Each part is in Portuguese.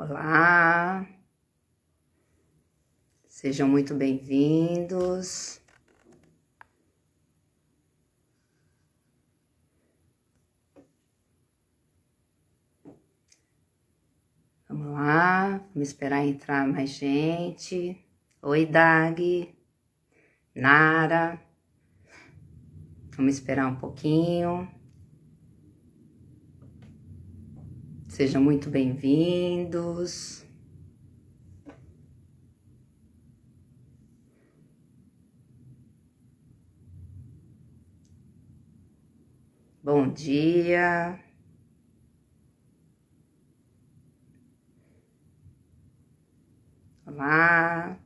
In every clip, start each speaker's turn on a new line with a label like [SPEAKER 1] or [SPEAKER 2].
[SPEAKER 1] Olá, sejam muito bem-vindos. Vamos lá, vamos esperar entrar mais gente. Oi, Dag, Nara. Vamos esperar um pouquinho. Sejam muito bem-vindos. Bom dia. Olá.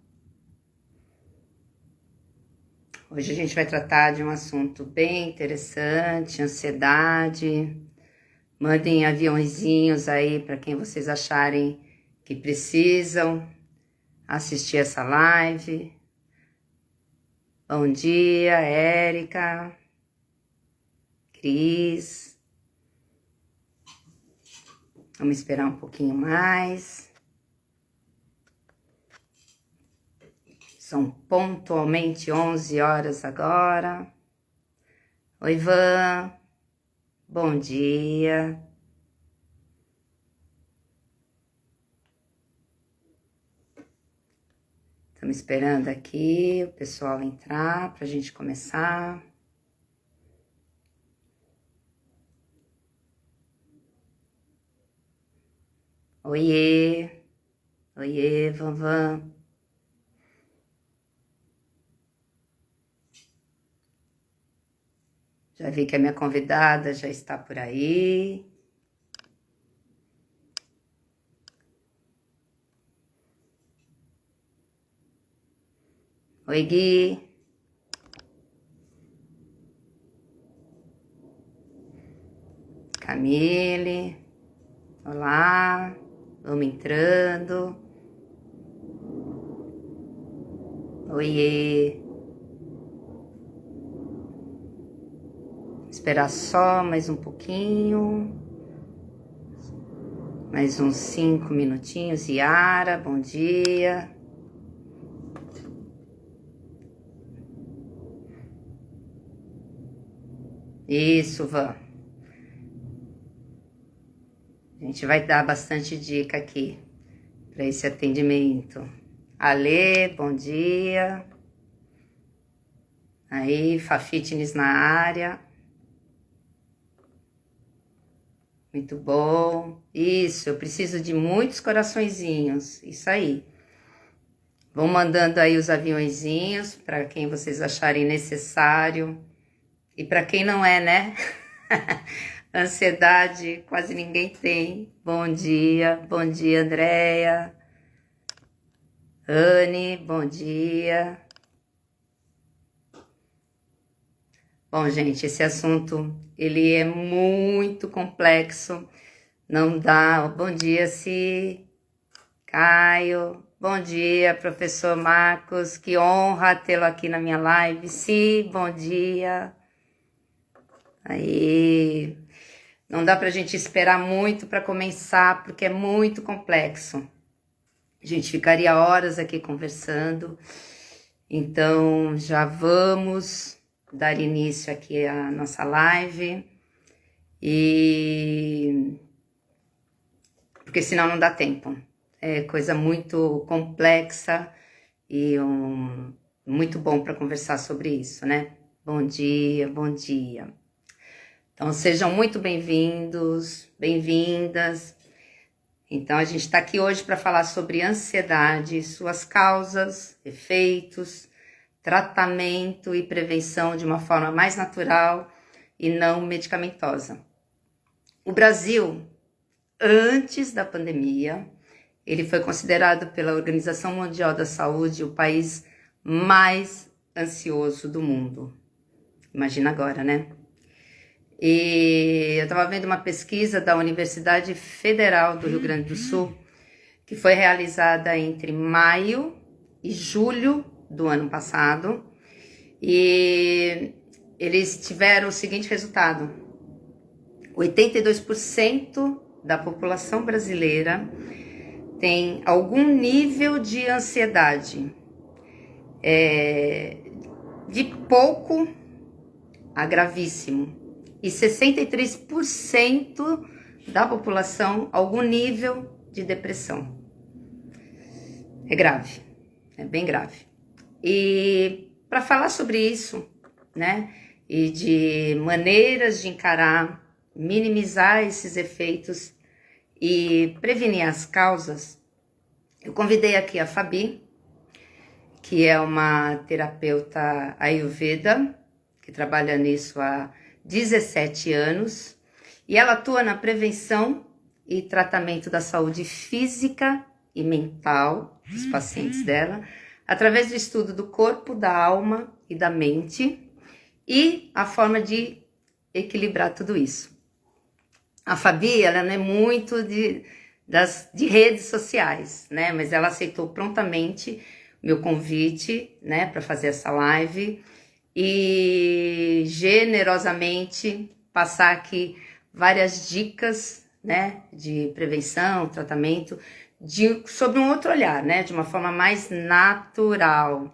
[SPEAKER 1] Hoje a gente vai tratar de um assunto bem interessante, ansiedade. Mandem aviãozinhos aí para quem vocês acharem que precisam assistir essa live. Bom dia, Érica, Cris. Vamos esperar um pouquinho mais. São pontualmente 11 horas agora. Oi, Ivan. Bom dia. Estamos esperando aqui o pessoal entrar para a gente começar. Oiê. Oiê, Vanvan. Já vi que a minha convidada já está por aí. Oi, Gui. Camille. Olá. Vamos entrando. Oiê. Esperar só mais um pouquinho. Mais uns 5 minutinhos. Yara, bom dia. Isso, Van. A gente vai dar bastante dica aqui para esse atendimento. Alê, bom dia. Aí, Fafitness na área. Muito bom. Isso, eu preciso de muitos coraçõezinhos. Isso aí. Vão mandando aí os aviõezinhos para quem vocês acharem necessário. E para quem não é, né? Ansiedade quase ninguém tem. Bom dia, Andréia. Anne, bom dia. Bom, gente, esse assunto, ele é muito complexo. Não dá. Bom dia, Si. Caio. Bom dia, professor Marcos. Que honra tê-lo aqui na minha live. Si, bom dia. Aí, não dá pra gente esperar muito para começar, porque é muito complexo. A gente ficaria horas aqui conversando. Então, já vamos dar início aqui à nossa live. Porque senão não dá tempo. É coisa muito complexa e muito bom para conversar sobre isso, né? Bom dia, bom dia. Então, sejam muito bem-vindos, bem-vindas. Então, a gente está aqui hoje para falar sobre ansiedade, suas causas, efeitos, tratamento e prevenção de uma forma mais natural e não medicamentosa. O Brasil, antes da pandemia, ele foi considerado pela Organização Mundial da Saúde o país mais ansioso do mundo. Imagina agora, né? E eu estava vendo uma pesquisa da Universidade Federal do Rio Grande do Sul, que foi realizada entre maio e julho do ano passado, e eles tiveram o seguinte resultado: 82% da população brasileira tem algum nível de ansiedade, de pouco a gravíssimo. E 63% da população, algum nível de depressão. É grave, é bem grave. E para falar sobre isso, né, e de maneiras de encarar, minimizar esses efeitos e prevenir as causas, eu convidei aqui a Fabi, que é uma terapeuta Ayurveda, que trabalha nisso há 17 anos, e ela atua na prevenção e tratamento da saúde física e mental dos pacientes dela, através do estudo do corpo, da alma e da mente, e a forma de equilibrar tudo isso. A Fabi, ela não é muito de redes sociais, né? Mas ela aceitou prontamente o meu convite, né, para fazer essa live e generosamente passar aqui várias dicas, né, de prevenção, tratamento, sob um outro olhar, né, de uma forma mais natural,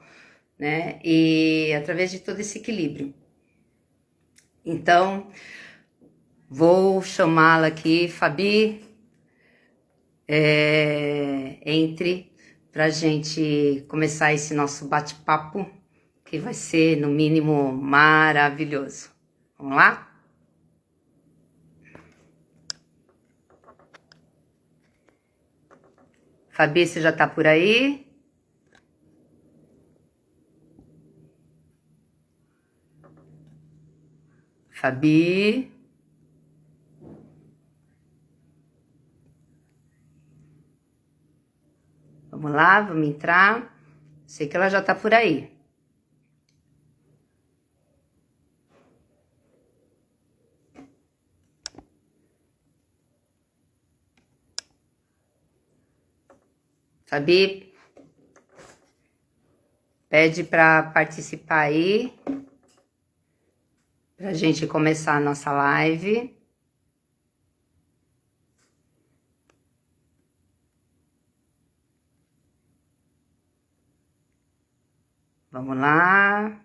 [SPEAKER 1] né, e através de todo esse equilíbrio. Então, vou chamá-la aqui, Fabi, entre para a gente começar esse nosso bate-papo, que vai ser, no mínimo, maravilhoso. Vamos lá? Fabi, você já tá por aí? Fabi? Vamos lá, vamos entrar. Sei que ela já tá por aí. Fabi, pede para participar aí, pra gente começar a nossa live. Vamos lá.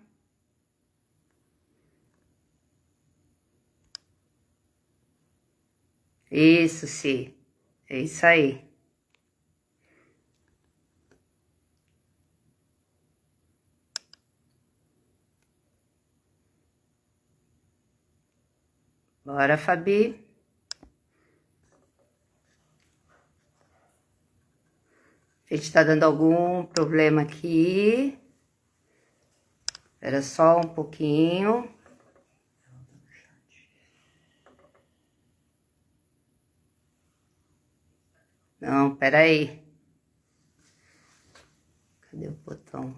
[SPEAKER 1] Isso, sim. É isso aí. Bora, Fabi. A gente tá dando algum problema aqui. Espera só um pouquinho. Não, pera aí. Cadê o botão?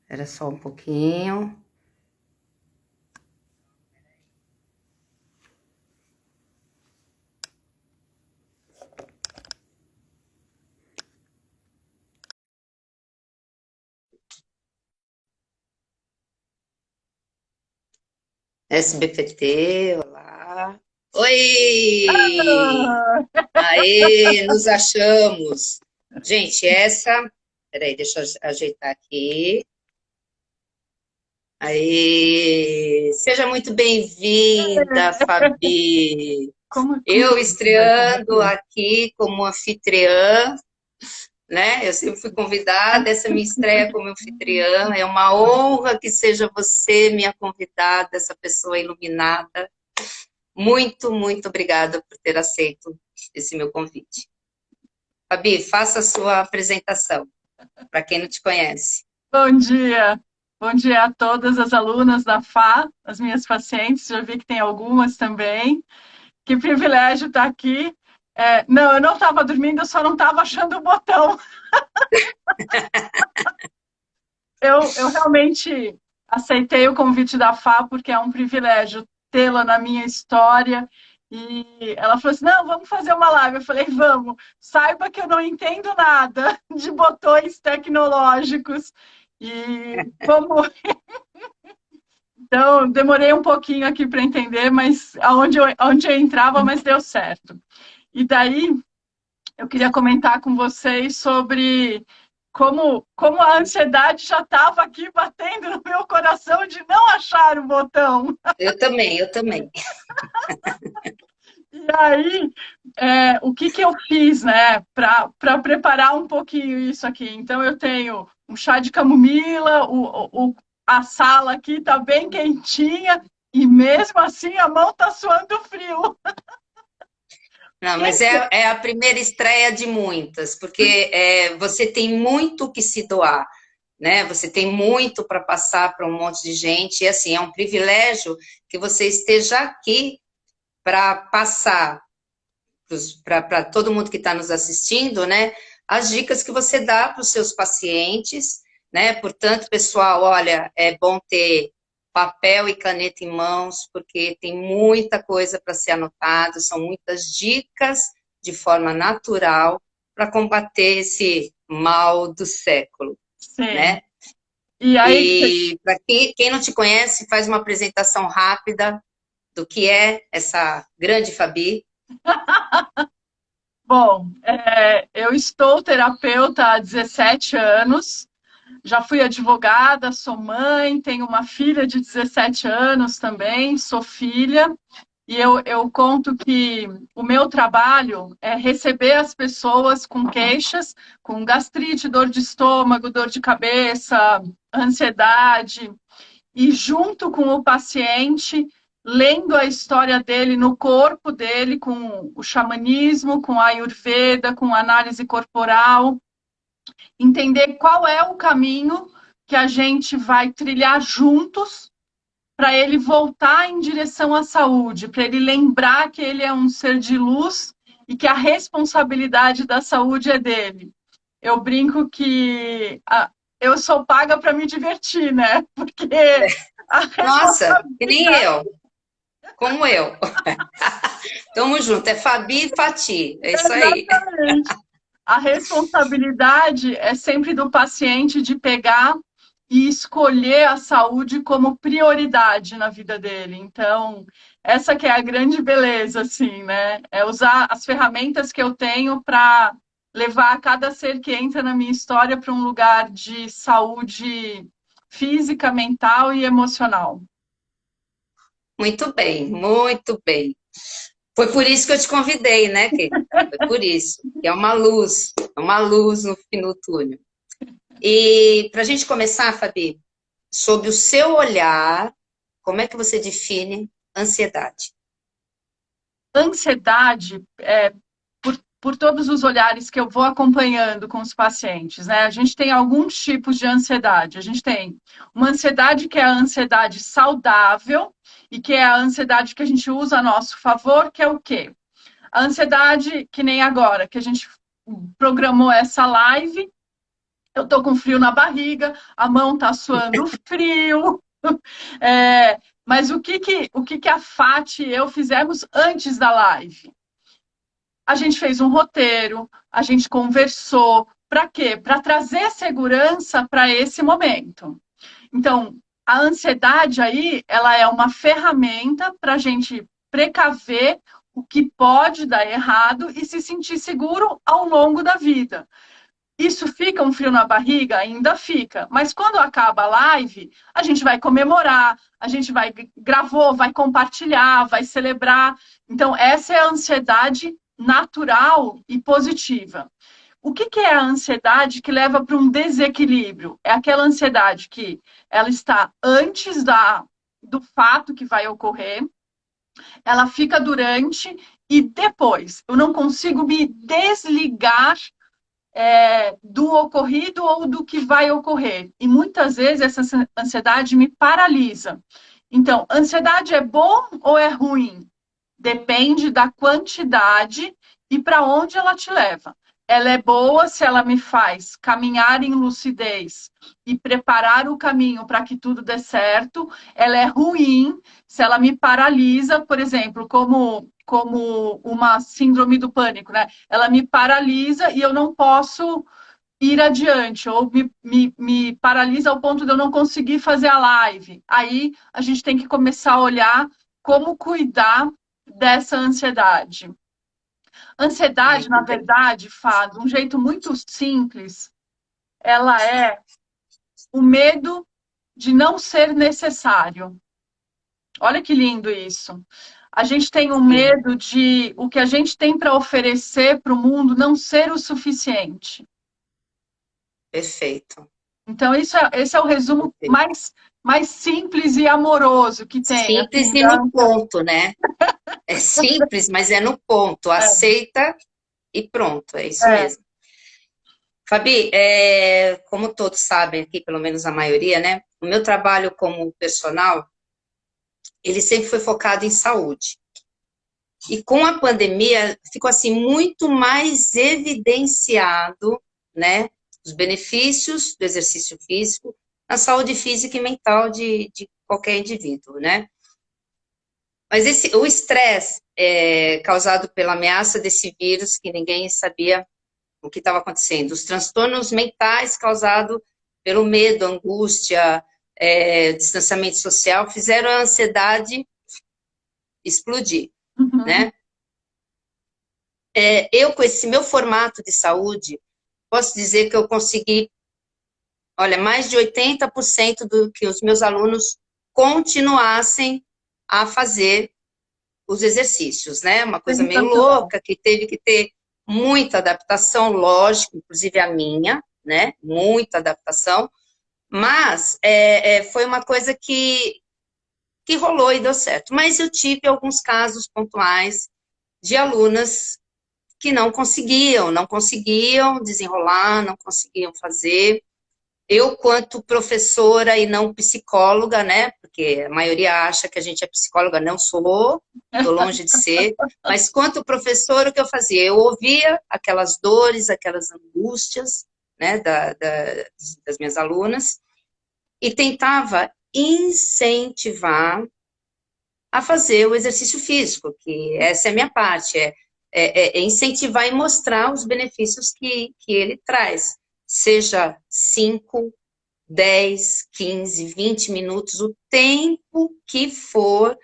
[SPEAKER 1] Era só um pouquinho. SBPT, olá. Oi! Aê, nos achamos. Gente, peraí, deixa eu ajeitar aqui. Aê, seja muito bem-vinda, Fabi. Eu estreando aqui como anfitriã, né? Eu sempre fui convidada, essa é minha estreia como anfitriã. É uma honra que seja você minha convidada, essa pessoa iluminada. Muito, muito obrigada por ter aceito esse meu convite. Fabi, faça a sua apresentação, para quem não te conhece.
[SPEAKER 2] Bom dia. Bom dia a todas as alunas da FA, as minhas pacientes, já vi que tem algumas também. Que privilégio estar aqui. Não, eu não estava dormindo, eu só não estava achando o botão. Eu realmente aceitei o convite da FA porque é um privilégio tê-la na minha história. E ela falou assim, não, vamos fazer uma live. Eu falei, vamos. Saiba que eu não entendo nada de botões tecnológicos. E como Então, demorei um pouquinho aqui para entender, mas aonde eu entrava, mas deu certo. E daí, eu queria comentar com vocês sobre como a ansiedade já estava aqui batendo no meu coração de não achar o botão.
[SPEAKER 1] Eu também, eu também.
[SPEAKER 2] E aí, o que que eu fiz, né, para preparar um pouquinho isso aqui? Então, eu tenho um chá de camomila, a sala aqui está bem quentinha, e mesmo assim a mão está suando frio.
[SPEAKER 1] Não, mas é a primeira estreia de muitas, porque você tem muito que se doar, né? Você tem muito para passar para um monte de gente, e assim, é um privilégio que você esteja aqui para passar para todo mundo que está nos assistindo, né? As dicas que você dá para os seus pacientes, né? Portanto, pessoal, olha, é bom ter papel e caneta em mãos, porque tem muita coisa para ser anotado, são muitas dicas de forma natural para combater esse mal do século,
[SPEAKER 2] Sim.
[SPEAKER 1] né?
[SPEAKER 2] E aí,
[SPEAKER 1] E para quem não te conhece, faz uma apresentação rápida do que é essa grande Fabi.
[SPEAKER 2] bom, eu estou terapeuta há 17 anos, já fui advogada, sou mãe, tenho uma filha de 17 anos também, sou filha, e eu conto que o meu trabalho é receber as pessoas com queixas, com gastrite, dor de estômago, dor de cabeça, ansiedade, e junto com o paciente, lendo a história dele no corpo dele, com o xamanismo, com a Ayurveda, com a análise corporal, entender qual é o caminho que a gente vai trilhar juntos para ele voltar em direção à saúde, para ele lembrar que ele é um ser de luz e que a responsabilidade da saúde é dele. Eu brinco que eu sou paga para me divertir, né? Porque a
[SPEAKER 1] Nossa, que nem
[SPEAKER 2] responsabilidade
[SPEAKER 1] eu, como eu. Tamo junto, é Fabi e Fati, é isso aí.
[SPEAKER 2] exatamente. A responsabilidade é sempre do paciente de pegar e escolher a saúde como prioridade na vida dele. Então, essa que é a grande beleza, assim, né? É usar as ferramentas que eu tenho para levar cada ser que entra na minha história para um lugar de saúde física, mental e emocional.
[SPEAKER 1] Muito bem, muito bem. Foi por isso que eu te convidei, né, querida? Foi por isso. Que é uma luz no fim do túnel. E para a gente começar, Fabi, sob o seu olhar, como é que você define ansiedade?
[SPEAKER 2] Ansiedade, por todos os olhares que eu vou acompanhando com os pacientes, né? A gente tem alguns tipos de ansiedade. A gente tem uma ansiedade que é a ansiedade saudável e que é a ansiedade que a gente usa a nosso favor, que é o quê? A ansiedade que nem agora, que a gente programou essa live, eu tô com frio na barriga, a mão tá suando frio, mas o que a Fati e eu fizemos antes da live? A gente fez um roteiro, a gente conversou. Para quê? Para trazer segurança para esse momento. Então, a ansiedade aí, ela é uma ferramenta para a gente precaver o que pode dar errado e se sentir seguro ao longo da vida. Isso fica um frio na barriga? Ainda fica. Mas quando acaba a live, a gente vai comemorar, a gente gravou, vai compartilhar, vai celebrar. Então, essa é a ansiedade natural e positiva. O que é a ansiedade que leva para um desequilíbrio? É aquela ansiedade que ela está antes do fato que vai ocorrer, ela fica durante e depois. Eu não consigo me desligar do ocorrido ou do que vai ocorrer. E muitas vezes essa ansiedade me paralisa. Então, ansiedade é bom ou é ruim? Depende da quantidade e para onde ela te leva. Ela é boa se ela me faz caminhar em lucidez e preparar o caminho para que tudo dê certo. Ela é ruim se ela me paralisa, por exemplo, como uma síndrome do pânico, né? Ela me paralisa e eu não posso ir adiante, ou me paralisa ao ponto de eu não conseguir fazer a live. Aí a gente tem que começar a olhar como cuidar dessa ansiedade. Ansiedade, na
[SPEAKER 1] Muito bem.
[SPEAKER 2] verdade, Fá, de um jeito muito simples, ela é o medo de não ser necessário. Olha que lindo isso. A gente tem um
[SPEAKER 1] Sim,
[SPEAKER 2] medo de o que a gente tem para oferecer para o mundo não ser o suficiente.
[SPEAKER 1] perfeito.
[SPEAKER 2] Então, esse é o resumo
[SPEAKER 1] Perfeito.
[SPEAKER 2] mais simples e amoroso que tem,
[SPEAKER 1] Simples
[SPEAKER 2] assim,
[SPEAKER 1] e no ponto, né? É simples, mas é no ponto.
[SPEAKER 2] é,
[SPEAKER 1] Aceita e pronto, é isso
[SPEAKER 2] é.
[SPEAKER 1] mesmo. Fabi, como todos sabem aqui, pelo menos a maioria, né? O meu trabalho como personal, ele sempre foi focado em saúde. E com a pandemia, ficou assim muito mais evidenciado, né? Os benefícios do exercício físico na saúde física e mental de qualquer indivíduo, né? Mas o estresse causado pela ameaça desse vírus, que ninguém sabia o que estava acontecendo, os transtornos mentais causados pelo medo, angústia, distanciamento social, fizeram a ansiedade explodir,
[SPEAKER 2] Uhum.
[SPEAKER 1] né? Eu, com esse meu formato de saúde, posso dizer que eu consegui, olha, mais de 80% do que os meus alunos continuassem a fazer os exercícios, né? Uma coisa meio
[SPEAKER 2] Sensacional.
[SPEAKER 1] louca, que teve que ter muita adaptação, lógico, inclusive a minha, né? Muita adaptação, mas foi uma coisa que rolou e deu certo. Mas eu tive alguns casos pontuais de alunas que não conseguiam desenrolar, não conseguiam fazer. Eu, quanto professora e não psicóloga, né? Porque a maioria acha que a gente é psicóloga, não sou, estou longe de ser. Mas quanto professora, o que eu fazia? Eu ouvia aquelas dores, aquelas angústias, né, das minhas alunas e tentava incentivar a fazer o exercício físico, que essa é a minha parte, é incentivar e mostrar os benefícios que ele traz, seja 5, 10, 15, 20 minutos, o tempo que for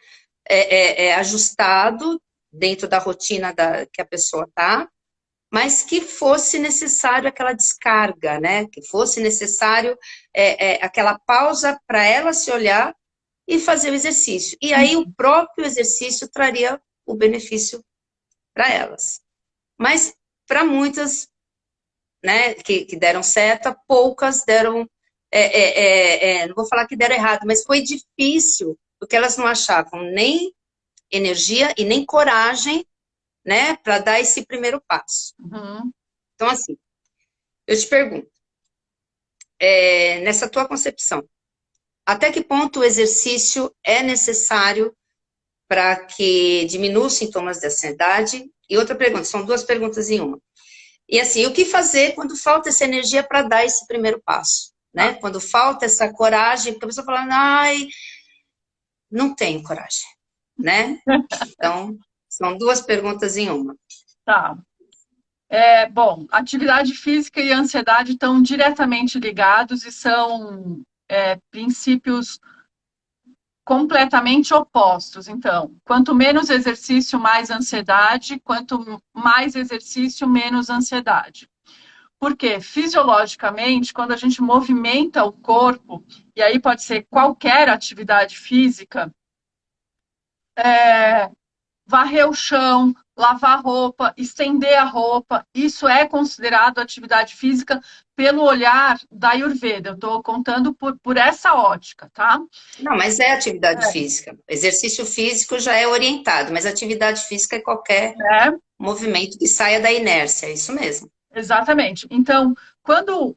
[SPEAKER 1] ajustado dentro da rotina que a pessoa está, mas que fosse necessário aquela descarga, né? Que fosse necessário aquela pausa para ela se olhar e fazer o exercício. E aí o próprio exercício traria o benefício para elas. Mas para muitas, né, que deram certo, poucas deram, não vou falar que deram errado, mas foi difícil, porque elas não achavam nem energia e nem coragem, né, para dar esse primeiro passo.
[SPEAKER 2] Uhum.
[SPEAKER 1] Então, assim, eu te pergunto, nessa tua concepção, até que ponto o exercício é necessário para que diminua os sintomas de ansiedade? E outra pergunta, são duas perguntas em uma. E assim, o que fazer quando falta essa energia para dar esse primeiro passo? Né?
[SPEAKER 2] Tá,
[SPEAKER 1] Quando falta essa coragem, porque a pessoa fala, ai, não tenho coragem, né? Então, são duas perguntas em uma.
[SPEAKER 2] tá. Bom, atividade física e ansiedade estão diretamente ligados e são princípios completamente opostos. Então, quanto menos exercício, mais ansiedade, quanto mais exercício, menos ansiedade. Porque, fisiologicamente, quando a gente movimenta o corpo, e aí pode ser qualquer atividade física, varrer o chão, lavar a roupa, estender a roupa, isso é considerado atividade física pelo olhar da Ayurveda. Eu estou contando por essa ótica, tá?
[SPEAKER 1] Não, mas é atividade
[SPEAKER 2] É,
[SPEAKER 1] física. Exercício físico já é orientado, mas atividade física é qualquer
[SPEAKER 2] né?
[SPEAKER 1] movimento que saia da inércia, é isso mesmo.
[SPEAKER 2] Exatamente. Então, quando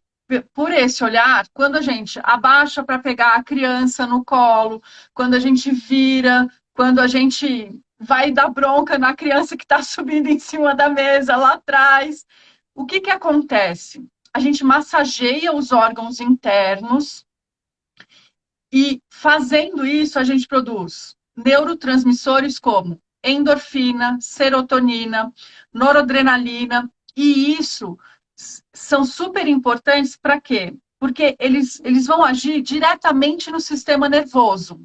[SPEAKER 2] por esse olhar, quando a gente abaixa para pegar a criança no colo, quando a gente vira, quando a gente vai dar bronca na criança que está subindo em cima da mesa lá atrás, o que que acontece? A gente massageia os órgãos internos e, fazendo isso, a gente produz neurotransmissores como endorfina, serotonina, noradrenalina, e isso são super importantes para quê? Porque eles vão agir diretamente no sistema nervoso,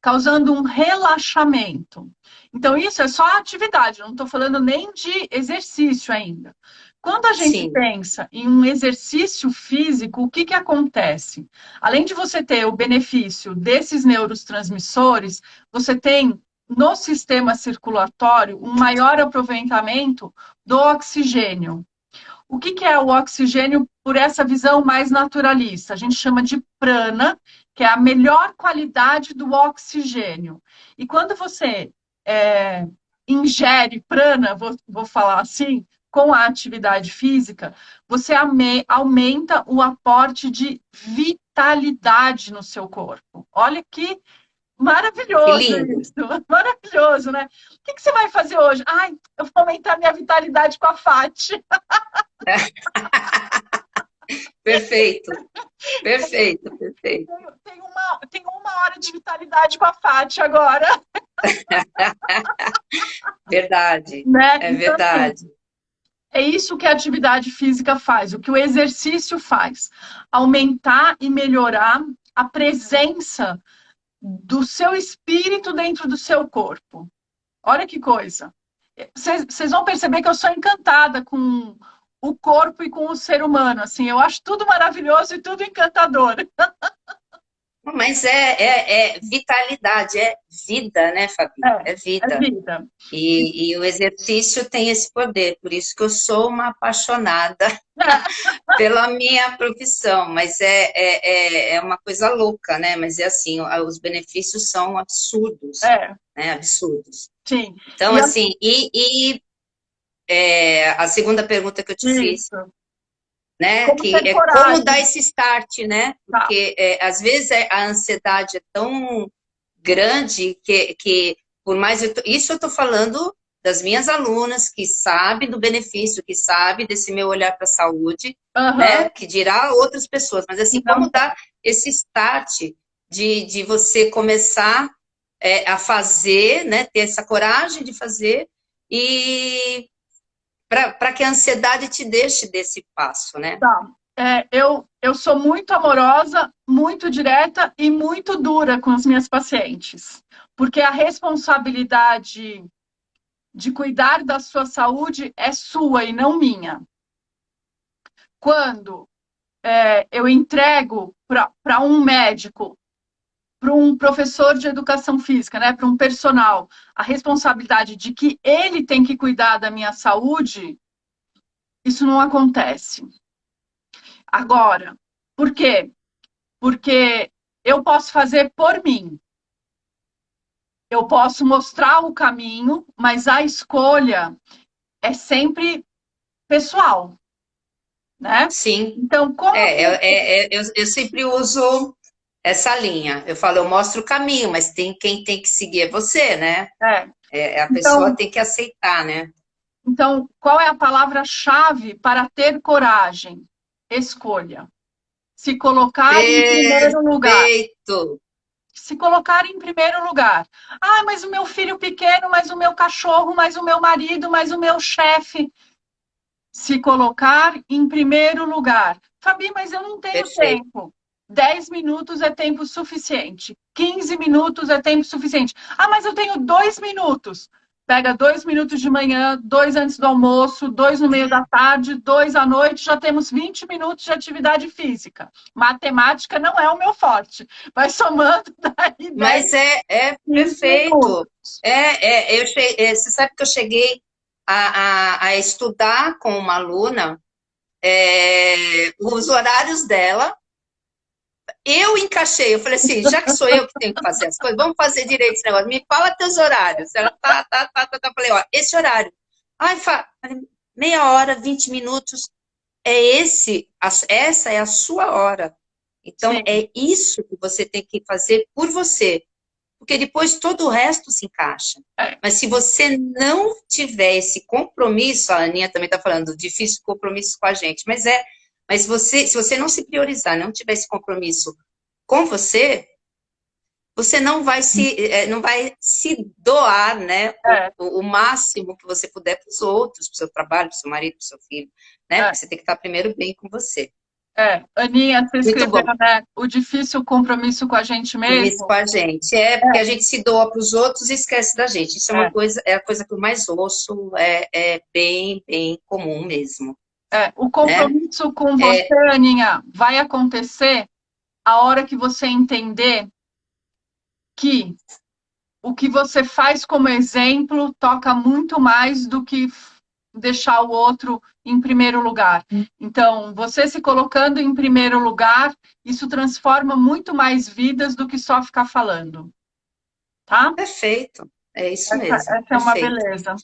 [SPEAKER 2] causando um relaxamento. Então, isso é só atividade, eu não estou falando nem de exercício ainda. Quando a gente
[SPEAKER 1] Sim,
[SPEAKER 2] pensa em um exercício físico, o que acontece? Além de você ter o benefício desses neurotransmissores, você tem no sistema circulatório um maior aproveitamento do oxigênio. O que é o oxigênio por essa visão mais naturalista? A gente chama de prana, que é a melhor qualidade do oxigênio. E quando você ingere prana, vou falar assim, com a atividade física, você aumenta o aporte de vitalidade no seu corpo. Olha que
[SPEAKER 1] que
[SPEAKER 2] maravilhoso
[SPEAKER 1] lindo.
[SPEAKER 2] isso, maravilhoso, né? O que você vai fazer hoje? Ai, eu vou aumentar minha vitalidade com a FAT.
[SPEAKER 1] Perfeito, perfeito, perfeito.
[SPEAKER 2] Tenho 1 hora de vitalidade com a Fati agora,
[SPEAKER 1] Verdade,
[SPEAKER 2] né?
[SPEAKER 1] é
[SPEAKER 2] Então, assim,
[SPEAKER 1] verdade.
[SPEAKER 2] é isso que a atividade física faz, o que o exercício faz. Aumentar e melhorar a presença do seu espírito dentro do seu corpo. Olha que coisa. Vocês vão perceber que eu sou encantada com o corpo e com o ser humano. Assim, eu acho tudo maravilhoso e tudo encantador.
[SPEAKER 1] Mas é vitalidade, é vida, né, Fabi? É
[SPEAKER 2] É
[SPEAKER 1] vida.
[SPEAKER 2] vida.
[SPEAKER 1] E o exercício tem esse poder, por isso que eu sou uma apaixonada pela minha profissão, mas é uma coisa louca, né? Mas é assim, os benefícios são absurdos,
[SPEAKER 2] É,
[SPEAKER 1] né? Absurdos.
[SPEAKER 2] sim.
[SPEAKER 1] Então,
[SPEAKER 2] E
[SPEAKER 1] assim, a segunda pergunta que eu te fiz,
[SPEAKER 2] isso.
[SPEAKER 1] né?
[SPEAKER 2] Como
[SPEAKER 1] Que
[SPEAKER 2] ter
[SPEAKER 1] é como dar
[SPEAKER 2] coragem.
[SPEAKER 1] esse start, né?
[SPEAKER 2] Tá.
[SPEAKER 1] Porque às vezes a ansiedade é tão grande que por mais isso eu estou falando das minhas alunas que sabem do benefício, que sabem desse meu olhar para a saúde, né?
[SPEAKER 2] Aham.
[SPEAKER 1] Que dirá outras pessoas, mas assim,
[SPEAKER 2] Não
[SPEAKER 1] como
[SPEAKER 2] tá.
[SPEAKER 1] dar esse start de você começar a fazer, né? Ter essa coragem de fazer e para que a ansiedade te deixe desse passo, né?
[SPEAKER 2] Tá. Eu sou muito amorosa, muito direta e muito dura com as minhas pacientes. Porque a responsabilidade de cuidar da sua saúde é sua e não minha. Quando eu entrego para um médico, para um professor de educação física, né, para um personal, a responsabilidade de que ele tem que cuidar da minha saúde, isso não acontece. Agora, por quê? Porque eu posso fazer por mim. Eu posso mostrar o caminho, mas a escolha é sempre pessoal, né?
[SPEAKER 1] Sim.
[SPEAKER 2] Então, como que
[SPEAKER 1] Eu sempre uso essa linha. Eu falo, eu mostro o caminho, mas quem tem que seguir é você, né?
[SPEAKER 2] é?
[SPEAKER 1] A pessoa
[SPEAKER 2] Então,
[SPEAKER 1] tem que aceitar, né?
[SPEAKER 2] então, qual é a palavra-chave para ter coragem? Escolha. Se colocar em primeiro lugar.
[SPEAKER 1] Perfeito.
[SPEAKER 2] Se colocar em primeiro lugar. Ah, mas o meu filho pequeno, mas o meu cachorro, mas o meu marido, mas o meu chefe. Se colocar em primeiro lugar. Fabi, mas eu não tenho
[SPEAKER 1] Perfeito.
[SPEAKER 2] tempo. 10 minutos é tempo suficiente. 15 minutos é tempo suficiente. Ah, mas eu tenho 2 minutos. Pega 2 minutos de manhã, 2 antes do almoço, 2 no meio da tarde, 2 à noite, já temos 20 minutos de atividade física. Matemática não é o meu forte. Vai somando daí 10,
[SPEAKER 1] Mas é
[SPEAKER 2] 15
[SPEAKER 1] perfeito.
[SPEAKER 2] minutos.
[SPEAKER 1] Você sabe que eu cheguei a estudar com uma aluna os horários dela. Eu encaixei, eu falei assim, já que sou eu que tenho que fazer as coisas, vamos fazer direito esse negócio. Me fala teus horários. Ela tá. Falei, ó, esse horário. Ai, meia hora, 20 minutos. Essa é a sua hora. Então,
[SPEAKER 2] Sim,
[SPEAKER 1] é isso que você tem que fazer por você. Porque depois todo o resto se encaixa.
[SPEAKER 2] é,
[SPEAKER 1] Mas se você não tiver esse compromisso, a Aninha também está falando, difícil compromisso com a gente, mas se você não se priorizar, não tiver esse compromisso com você, você não vai se doar, né,
[SPEAKER 2] É,
[SPEAKER 1] o máximo que você puder para os outros, para o seu trabalho, para o seu marido, para o seu filho, né?
[SPEAKER 2] é,
[SPEAKER 1] Porque você tem que estar primeiro bem com você.
[SPEAKER 2] é. Aninha, você
[SPEAKER 1] Muito
[SPEAKER 2] escreveu,
[SPEAKER 1] bom.
[SPEAKER 2] né? O difícil compromisso com a gente
[SPEAKER 1] Isso com
[SPEAKER 2] mesmo.
[SPEAKER 1] a gente. É porque a gente se doa para os outros e esquece da gente. Isso é
[SPEAKER 2] É,
[SPEAKER 1] uma coisa, é a coisa que eu mais ouço, é bem, bem comum mesmo,
[SPEAKER 2] o
[SPEAKER 1] né?
[SPEAKER 2] compromisso com você,
[SPEAKER 1] É,
[SPEAKER 2] Aninha, vai acontecer a hora que você entender que o que você faz como exemplo toca muito mais do que deixar o outro em primeiro lugar. Então, você se colocando em primeiro lugar, isso transforma muito mais vidas do que só ficar falando, tá?
[SPEAKER 1] perfeito. É isso
[SPEAKER 2] Essa,
[SPEAKER 1] mesmo,
[SPEAKER 2] essa é uma
[SPEAKER 1] perfeito.
[SPEAKER 2] beleza.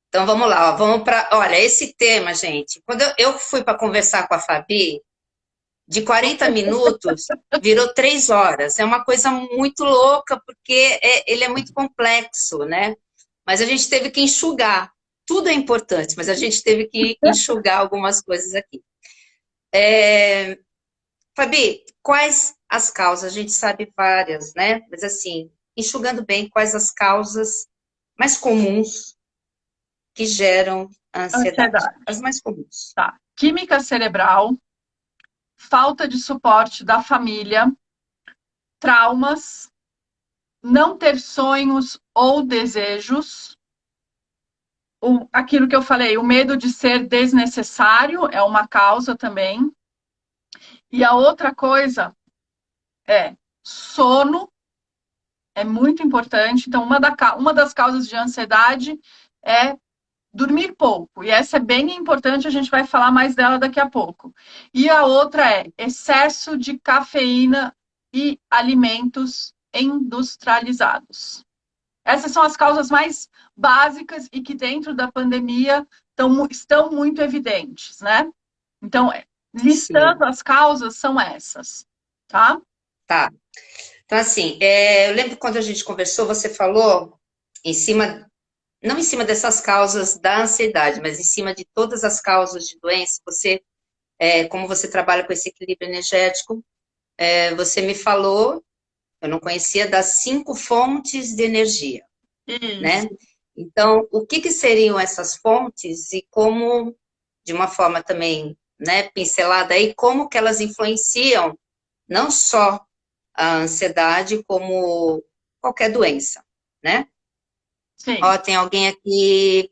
[SPEAKER 1] Então vamos lá, ó, vamos para. Olha, esse tema, gente, quando eu fui para conversar com a Fabi, de 40 minutos virou 3 horas. É uma coisa muito louca, porque ele é muito complexo, né? Mas a gente teve que enxugar. Tudo é importante, mas a gente teve que enxugar algumas coisas aqui. Fabi, quais as causas? A gente sabe várias, né? Mas assim, enxugando bem, quais as causas mais comuns que geram a ansiedade?
[SPEAKER 2] Ansiedade,
[SPEAKER 1] As mais comuns.
[SPEAKER 2] tá? Química cerebral, falta de suporte da família, traumas, não ter sonhos ou desejos, aquilo que eu falei, o medo de ser desnecessário é uma causa também. E a outra coisa é sono, é muito importante. Então, uma das causas de ansiedade é dormir pouco. E essa é bem importante, a gente vai falar mais dela daqui a pouco. E a outra é excesso de cafeína e alimentos industrializados. Essas são as causas mais básicas e que dentro da pandemia estão muito evidentes, né? Então,
[SPEAKER 1] Sim,
[SPEAKER 2] listando as causas, são essas, tá?
[SPEAKER 1] tá. Então, assim, eu lembro quando a gente conversou, você falou em cima, não em cima dessas causas da ansiedade, mas em cima de todas as causas de doença, como você trabalha com esse equilíbrio energético, você me falou, eu não conhecia, das 5 fontes de energia, né?
[SPEAKER 2] Isso.
[SPEAKER 1] Então, o que seriam essas fontes e como, de uma forma também, né, pincelada aí, como que elas influenciam não só a ansiedade, como qualquer doença, né?
[SPEAKER 2] Sim.
[SPEAKER 1] Ó, tem alguém aqui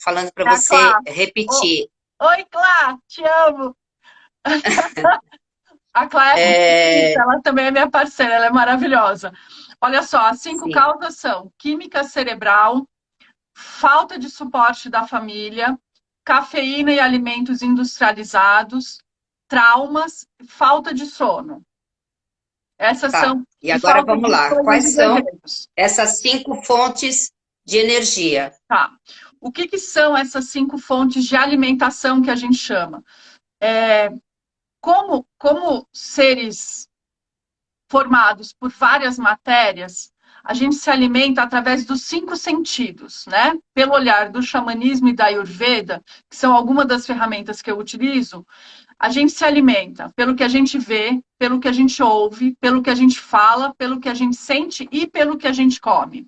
[SPEAKER 1] falando para
[SPEAKER 2] É a Clá.
[SPEAKER 1] você repetir.
[SPEAKER 2] Oi, Clá, te amo. A Clá é
[SPEAKER 1] É,
[SPEAKER 2] ela também é minha parceira, ela é maravilhosa. Olha só, as 5
[SPEAKER 1] sim,
[SPEAKER 2] causas são química cerebral, falta de suporte da família, cafeína e alimentos industrializados, traumas, falta de sono. Essas
[SPEAKER 1] tá.
[SPEAKER 2] são.
[SPEAKER 1] E
[SPEAKER 2] E
[SPEAKER 1] agora
[SPEAKER 2] falta
[SPEAKER 1] vamos
[SPEAKER 2] de
[SPEAKER 1] lá.
[SPEAKER 2] coisas e
[SPEAKER 1] Quais são
[SPEAKER 2] desejos.
[SPEAKER 1] essas 5 fontes de energia?
[SPEAKER 2] Tá. O que, que são essas 5 fontes de alimentação que a gente chama? Como seres formados por várias matérias, a gente se alimenta através dos 5 sentidos, né? Pelo olhar do xamanismo e da Ayurveda, que são algumas das ferramentas que eu utilizo, a gente se alimenta pelo que a gente vê, pelo que a gente ouve, pelo que a gente fala, pelo que a gente sente e pelo que a gente come.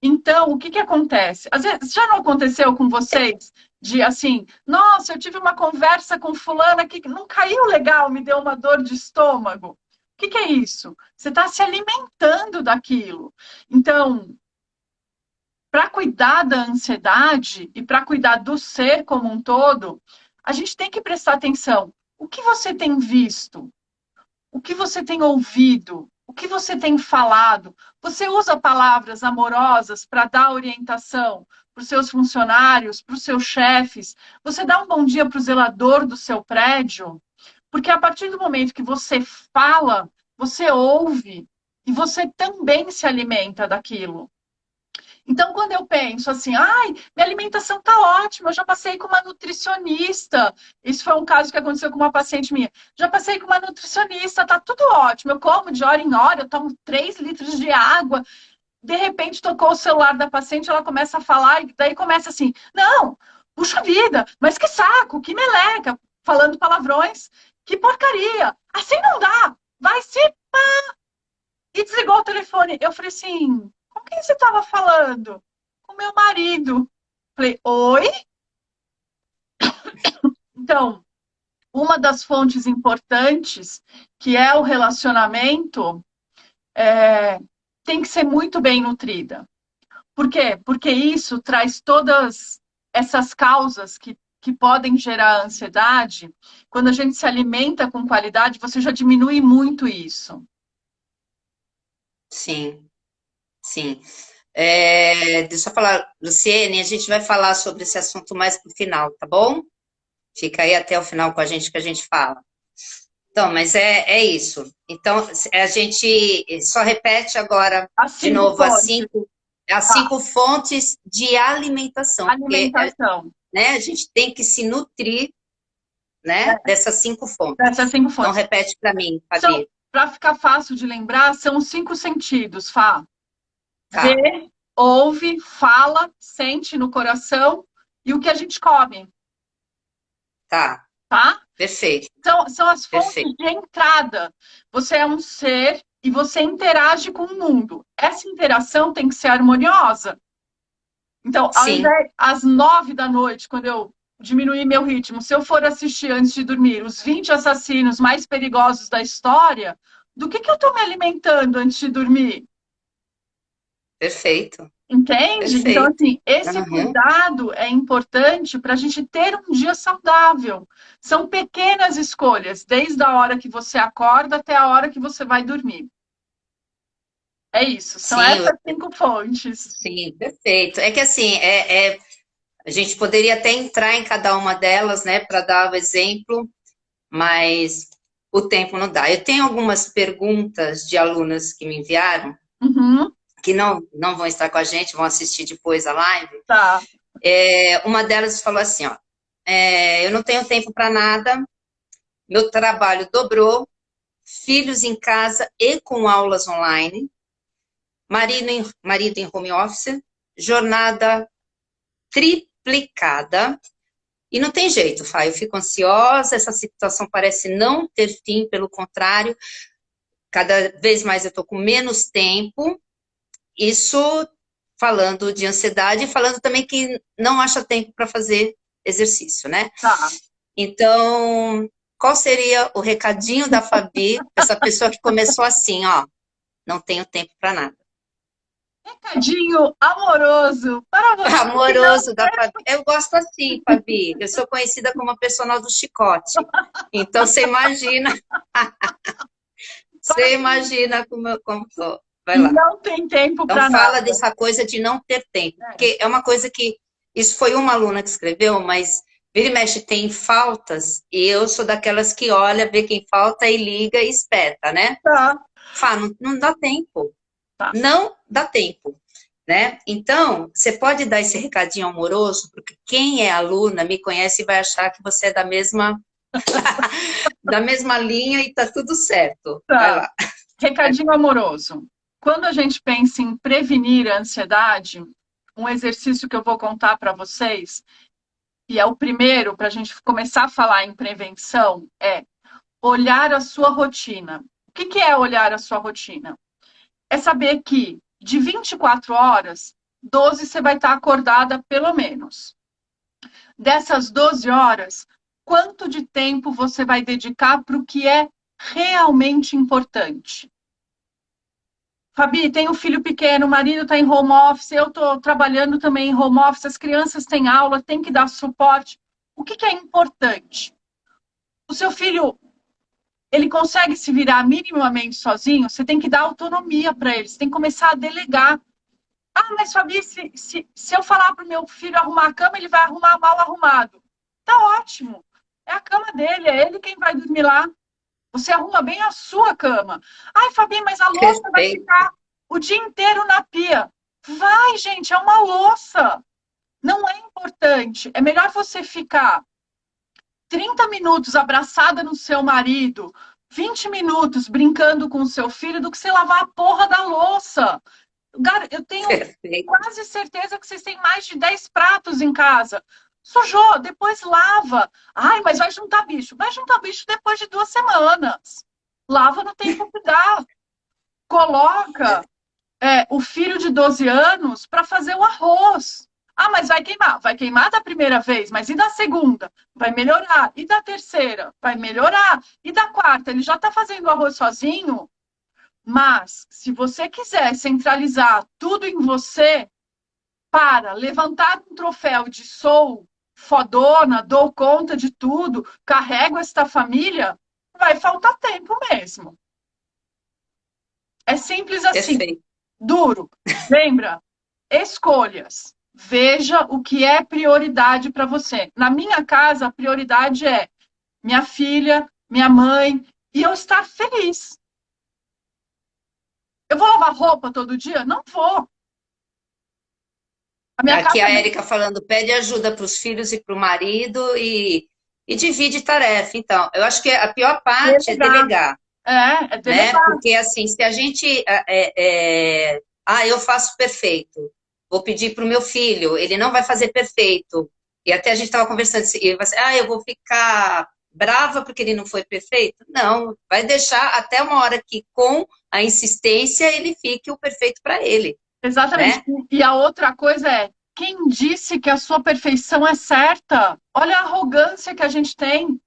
[SPEAKER 2] Então, o que que acontece? Às vezes, já não aconteceu com vocês de assim, nossa, eu tive uma conversa com fulana que não caiu legal, me deu uma dor de estômago. O que que é isso? Você está se alimentando daquilo. Então, para cuidar da ansiedade e para cuidar do ser como um todo, a gente tem que prestar atenção. O que você tem visto? O que você tem ouvido? O que você tem falado? Você usa palavras amorosas para dar orientação para os seus funcionários, para os seus chefes? Você dá um bom dia para o zelador do seu prédio? Porque a partir do momento que você fala, você ouve e você também se alimenta daquilo. Então, quando eu penso assim, ai, minha alimentação tá ótima, eu já passei com uma nutricionista. Isso foi um caso que aconteceu com uma paciente minha. Já passei com uma nutricionista, tá tudo ótimo. Eu como de hora em hora, eu tomo 3 litros de água. De repente, tocou o celular da paciente, ela começa a falar, e daí começa assim: não, puxa vida, mas que saco, que meleca, falando palavrões, que porcaria. Assim não dá, vai se. E desligou o telefone. Eu falei assim, com quem você estava falando? Com meu marido. Falei, oi? Então, uma das fontes importantes, que é o relacionamento, é, tem que ser muito bem nutrida. Por quê? Porque isso traz todas essas causas que podem gerar ansiedade. Quando a gente se alimenta com qualidade, você já diminui muito isso.
[SPEAKER 1] Sim, sim. Deixa eu falar, Luciene, a gente vai falar sobre esse assunto mais pro final, tá bom? Fica aí até o final com a gente que a gente fala. Então, mas é isso. Então, a gente só repete agora
[SPEAKER 2] As
[SPEAKER 1] de
[SPEAKER 2] 5
[SPEAKER 1] novo
[SPEAKER 2] fontes.
[SPEAKER 1] as
[SPEAKER 2] Tá.
[SPEAKER 1] 5 fontes de alimentação, porque
[SPEAKER 2] Alimentação.
[SPEAKER 1] né, a gente tem que se nutrir, né, dessas 5 fontes.
[SPEAKER 2] Essas 5
[SPEAKER 1] Então,
[SPEAKER 2] fontes.
[SPEAKER 1] repete para mim,
[SPEAKER 2] São,
[SPEAKER 1] Fabi.
[SPEAKER 2] para ficar fácil de lembrar, são os 5 sentidos, Fá.
[SPEAKER 1] Tá,
[SPEAKER 2] Vê, ouve, fala, sente no coração e o que a gente come,
[SPEAKER 1] tá.
[SPEAKER 2] tá?
[SPEAKER 1] Perfeito,
[SPEAKER 2] São as fontes
[SPEAKER 1] perfeito.
[SPEAKER 2] de entrada. Você é um ser e você interage com o mundo. Essa interação tem que ser harmoniosa. Então, ao
[SPEAKER 1] Sim,
[SPEAKER 2] invés, às 9 da noite, quando eu diminuir meu ritmo, se eu for assistir antes de dormir os 20 assassinos mais perigosos da história, do que eu estou me alimentando antes de dormir?
[SPEAKER 1] perfeito,
[SPEAKER 2] Entende? Então,
[SPEAKER 1] perfeito.
[SPEAKER 2] assim, esse
[SPEAKER 1] Uhum.
[SPEAKER 2] cuidado é importante para a gente ter um dia saudável. São pequenas escolhas, desde a hora que você acorda até a hora que você vai dormir. É isso, são
[SPEAKER 1] Sim,
[SPEAKER 2] essas 5 fontes.
[SPEAKER 1] sim, perfeito. É que assim, a gente poderia até entrar em cada uma delas, né, para dar o exemplo, mas o tempo não dá. Eu tenho algumas perguntas de alunas que me enviaram,
[SPEAKER 2] Uhum,
[SPEAKER 1] que não vão estar com a gente, vão assistir depois a live.
[SPEAKER 2] tá.
[SPEAKER 1] Uma delas falou assim, ó, eu não tenho tempo para nada, meu trabalho dobrou, filhos em casa e com aulas online, marido em home office, jornada triplicada. E não tem jeito, Fá, eu fico ansiosa, essa situação parece não ter fim, pelo contrário, cada vez mais eu estou com menos tempo. Isso falando de ansiedade e falando também que não acha tempo para fazer exercício, né?
[SPEAKER 2] Tá.
[SPEAKER 1] Então, qual seria o recadinho da Fabi, essa pessoa que começou assim, ó, não tenho tempo para nada.
[SPEAKER 2] Recadinho amoroso para você que não.
[SPEAKER 1] Amoroso da Fabi. Eu gosto assim, Fabi. Eu sou conhecida como a personal do chicote. Então, você imagina como tô. Vai lá.
[SPEAKER 2] Não tem tempo
[SPEAKER 1] Então,
[SPEAKER 2] para
[SPEAKER 1] fala
[SPEAKER 2] nada.
[SPEAKER 1] dessa coisa de não ter tempo.
[SPEAKER 2] É,
[SPEAKER 1] Porque é uma coisa que. Isso foi uma aluna que escreveu, mas vira e mexe tem faltas, e eu sou daquelas que olha, vê quem falta e liga e espeta, né?
[SPEAKER 2] tá,
[SPEAKER 1] Fala, não dá tempo.
[SPEAKER 2] tá.
[SPEAKER 1] Não dá tempo. Né? Então, você pode dar esse recadinho amoroso, porque quem é aluna me conhece e vai achar que você é da mesma da mesma linha e tá tudo certo. Vai
[SPEAKER 2] Tá.
[SPEAKER 1] lá.
[SPEAKER 2] Recadinho amoroso. Quando a gente pensa em prevenir a ansiedade, um exercício que eu vou contar para vocês, e é o primeiro para a gente começar a falar em prevenção, é olhar a sua rotina. O que é olhar a sua rotina? É saber que de 24 horas, 12 você vai estar acordada pelo menos. Dessas 12 horas, quanto de tempo você vai dedicar para o que é realmente importante? Fabi, tem um filho pequeno, o marido está em home office, eu estou trabalhando também em home office, as crianças têm aula, tem que dar suporte. O que é importante? O seu filho, ele consegue se virar minimamente sozinho? Você tem que dar autonomia para ele, você tem que começar a delegar. Ah, mas Fabi, se eu falar para o meu filho arrumar a cama, ele vai arrumar mal arrumado. Tá ótimo. É a cama dele, é ele quem vai dormir lá. Você arruma bem a sua cama. Ai, Fabi, mas a louça vai
[SPEAKER 1] Perfeito.
[SPEAKER 2] ficar o dia inteiro na pia. Vai, gente, é uma louça. Não é importante. É melhor você ficar 30 minutos abraçada no seu marido, 20 minutos brincando com o seu filho, do que você lavar a porra da louça. Eu tenho
[SPEAKER 1] Perfeito.
[SPEAKER 2] quase certeza que vocês têm mais de 10 pratos em casa. Sujou, depois lava. Ai, mas vai juntar bicho. Vai juntar bicho depois de 2 semanas. Lava no tempo que dá. coloca o filho de 12 anos para fazer o arroz. Ah, mas vai queimar. Vai queimar da primeira vez, mas e da segunda? Vai melhorar. E da terceira? Vai melhorar. E da quarta? Ele já está fazendo o arroz sozinho? Mas, se você quiser centralizar tudo em você, para levantar um troféu de sou fodona, dou conta de tudo, carrego esta família, vai faltar tempo mesmo. É simples assim.
[SPEAKER 1] Perfeito.
[SPEAKER 2] Duro. Lembra? Escolhas. Veja o que é prioridade para você. Na minha casa, a prioridade é minha filha, minha mãe e eu estar feliz. Eu vou lavar roupa todo dia? Não vou. A minha
[SPEAKER 1] Aqui
[SPEAKER 2] casa
[SPEAKER 1] a
[SPEAKER 2] é
[SPEAKER 1] Érica falando, pede ajuda para os filhos e para o marido e divide tarefa. Então, eu acho que a pior
[SPEAKER 2] bem
[SPEAKER 1] parte é
[SPEAKER 2] delegar.
[SPEAKER 1] delegar,
[SPEAKER 2] É
[SPEAKER 1] né?
[SPEAKER 2] delegar.
[SPEAKER 1] Porque assim, se a gente eu faço perfeito, vou pedir para o meu filho, ele não vai fazer perfeito. E até a gente estava conversando, e vai ser, eu vou ficar brava porque ele não foi perfeito? Não, vai deixar até uma hora que com a insistência ele fique o perfeito para ele,
[SPEAKER 2] Exatamente.
[SPEAKER 1] né?
[SPEAKER 2] E a outra coisa é, quem disse que a sua perfeição é certa? Olha a arrogância que a gente tem,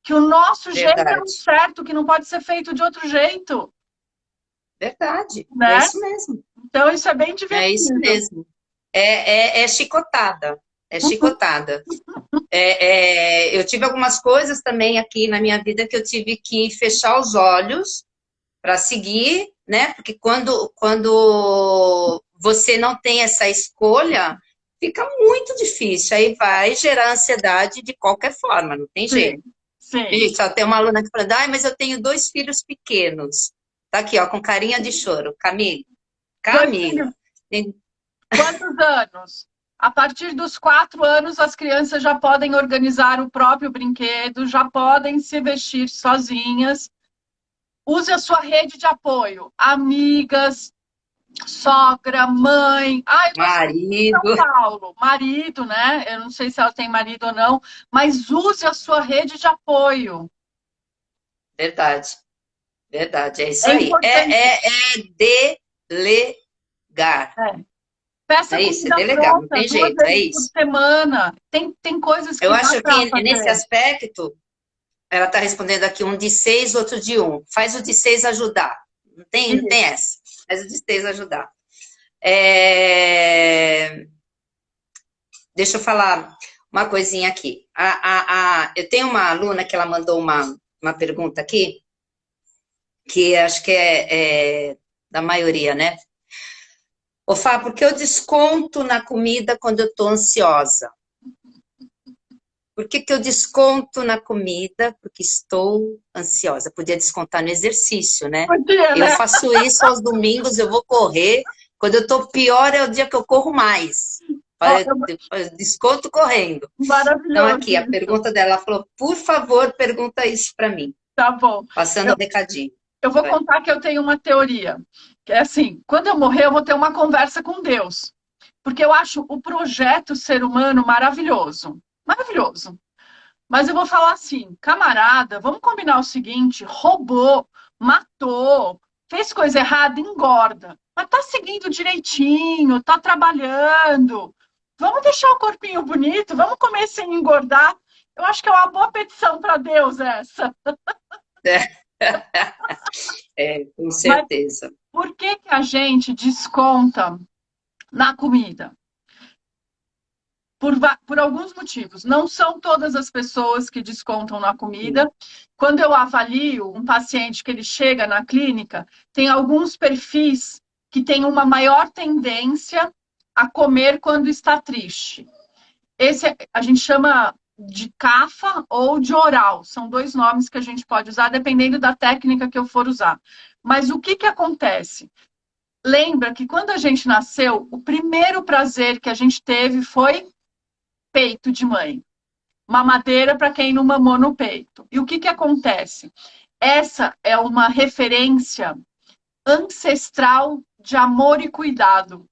[SPEAKER 2] que o nosso jeito é o
[SPEAKER 1] Verdade.
[SPEAKER 2] certo, que não pode ser feito de outro jeito,
[SPEAKER 1] Verdade, é
[SPEAKER 2] né?
[SPEAKER 1] isso mesmo,
[SPEAKER 2] Então isso é bem
[SPEAKER 1] é isso
[SPEAKER 2] divertido.
[SPEAKER 1] mesmo. É chicotada, é chicotada. Eu tive algumas coisas também aqui na minha vida que eu tive que fechar os olhos para seguir, né? Porque quando você não tem essa escolha, fica muito difícil. Aí vai gerar ansiedade de qualquer forma, não tem jeito.
[SPEAKER 2] Sim, sim.
[SPEAKER 1] Gente, só tem uma aluna que falando, mas eu tenho 2 filhos pequenos. Tá aqui, ó, com carinha de choro. Camila.
[SPEAKER 2] Dois filhos,
[SPEAKER 1] Camila.
[SPEAKER 2] quantos anos? A partir dos 4 anos, as crianças já podem organizar o próprio brinquedo, já podem se vestir sozinhas. Use a sua rede de apoio, amigas, sogra, mãe. Ah, eu tô saindo de São
[SPEAKER 1] Marido.
[SPEAKER 2] Paulo. Marido, né? Eu não sei se ela tem marido ou não, mas use a sua rede de apoio.
[SPEAKER 1] Verdade, verdade, é isso
[SPEAKER 2] É
[SPEAKER 1] aí.
[SPEAKER 2] importante.
[SPEAKER 1] É delegar.
[SPEAKER 2] É. Peça
[SPEAKER 1] É isso, é
[SPEAKER 2] comida
[SPEAKER 1] delegar, não
[SPEAKER 2] pronta
[SPEAKER 1] tem
[SPEAKER 2] duas
[SPEAKER 1] jeito, é
[SPEAKER 2] vezes por
[SPEAKER 1] isso.
[SPEAKER 2] semana. Tem coisas
[SPEAKER 1] Eu
[SPEAKER 2] que dá
[SPEAKER 1] acho
[SPEAKER 2] para
[SPEAKER 1] que nesse
[SPEAKER 2] fazer.
[SPEAKER 1] aspecto, ela está respondendo aqui um de 6, outro de 1. Faz o de 6 ajudar. Não tem
[SPEAKER 2] Isso.
[SPEAKER 1] essa. Faz o de 6 ajudar. É, Deixa eu falar uma coisinha aqui. Eu tenho uma aluna que ela mandou uma pergunta aqui, que acho que é da maioria, né? Ô, Fá, por que eu desconto na comida quando eu estou ansiosa? Por que que eu desconto na comida? Porque estou ansiosa. Podia descontar no exercício, né?
[SPEAKER 2] Podia,
[SPEAKER 1] Eu
[SPEAKER 2] né?
[SPEAKER 1] faço isso aos domingos, eu vou correr. Quando eu estou pior, é o dia que eu corro mais.
[SPEAKER 2] Ó,
[SPEAKER 1] Eu desconto correndo. Então,
[SPEAKER 2] maravilhoso
[SPEAKER 1] aqui, a
[SPEAKER 2] isso.
[SPEAKER 1] pergunta dela, ela falou, por favor, pergunta isso para mim.
[SPEAKER 2] Tá bom.
[SPEAKER 1] Passando o recadinho.
[SPEAKER 2] Eu vou
[SPEAKER 1] Vai.
[SPEAKER 2] contar que eu tenho uma teoria. Que é assim, quando eu morrer, eu vou ter uma conversa com Deus. Porque eu acho o projeto ser humano maravilhoso. Maravilhoso. Mas eu vou falar assim, camarada, vamos combinar o seguinte: roubou, matou, fez coisa errada, engorda. Mas tá seguindo direitinho, tá trabalhando. Vamos deixar o corpinho bonito, vamos comer sem engordar. Eu acho que é uma boa petição para Deus essa.
[SPEAKER 1] Com
[SPEAKER 2] Mas
[SPEAKER 1] certeza.
[SPEAKER 2] por que que a gente desconta na comida? Por alguns motivos. Não são todas as pessoas que descontam na comida. Quando eu avalio um paciente que ele chega na clínica, tem alguns perfis que têm uma maior tendência a comer quando está triste. Esse a gente chama de CAFA ou de oral. São dois nomes que a gente pode usar, dependendo da técnica que eu for usar. Mas o que que acontece? Lembra que quando a gente nasceu, o primeiro prazer que a gente teve foi peito de mãe. Mamadeira para quem não mamou no peito. E o que que acontece? Essa é uma referência ancestral de amor e cuidado.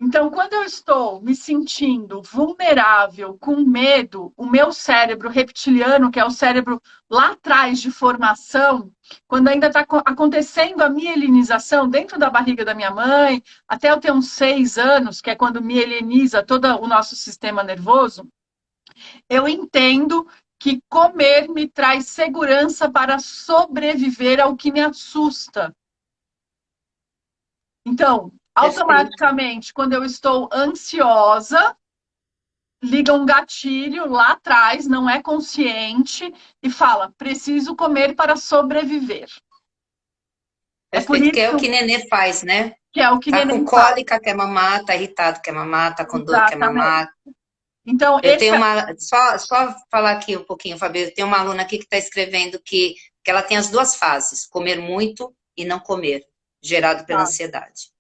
[SPEAKER 2] Então, quando eu estou me sentindo vulnerável, com medo, o meu cérebro reptiliano, que é o cérebro lá atrás de formação, quando ainda está acontecendo a mielinização dentro da barriga da minha mãe, até eu ter uns 6 anos, que é quando mieliniza todo o nosso sistema nervoso, eu entendo que comer me traz segurança para sobreviver ao que me assusta. Então,
[SPEAKER 1] Perfeito.
[SPEAKER 2] automaticamente, quando eu estou ansiosa, liga um gatilho lá atrás, não é consciente, e fala: preciso comer para sobreviver. É por
[SPEAKER 1] Perfeito, que é o
[SPEAKER 2] isso
[SPEAKER 1] que nenê faz, né?
[SPEAKER 2] que é o que
[SPEAKER 1] Tá com
[SPEAKER 2] neném faz.
[SPEAKER 1] cólica, quer mamar, tá irritado, quer mamar, tá com dor, quer
[SPEAKER 2] Exatamente.
[SPEAKER 1] mamar.
[SPEAKER 2] Então,
[SPEAKER 1] Eu
[SPEAKER 2] esse
[SPEAKER 1] tenho
[SPEAKER 2] é.
[SPEAKER 1] uma, só falar aqui um pouquinho, Fabio, tem uma aluna aqui que está escrevendo que ela tem as duas fases, comer muito e não comer, gerado pela
[SPEAKER 2] Tá.
[SPEAKER 1] ansiedade.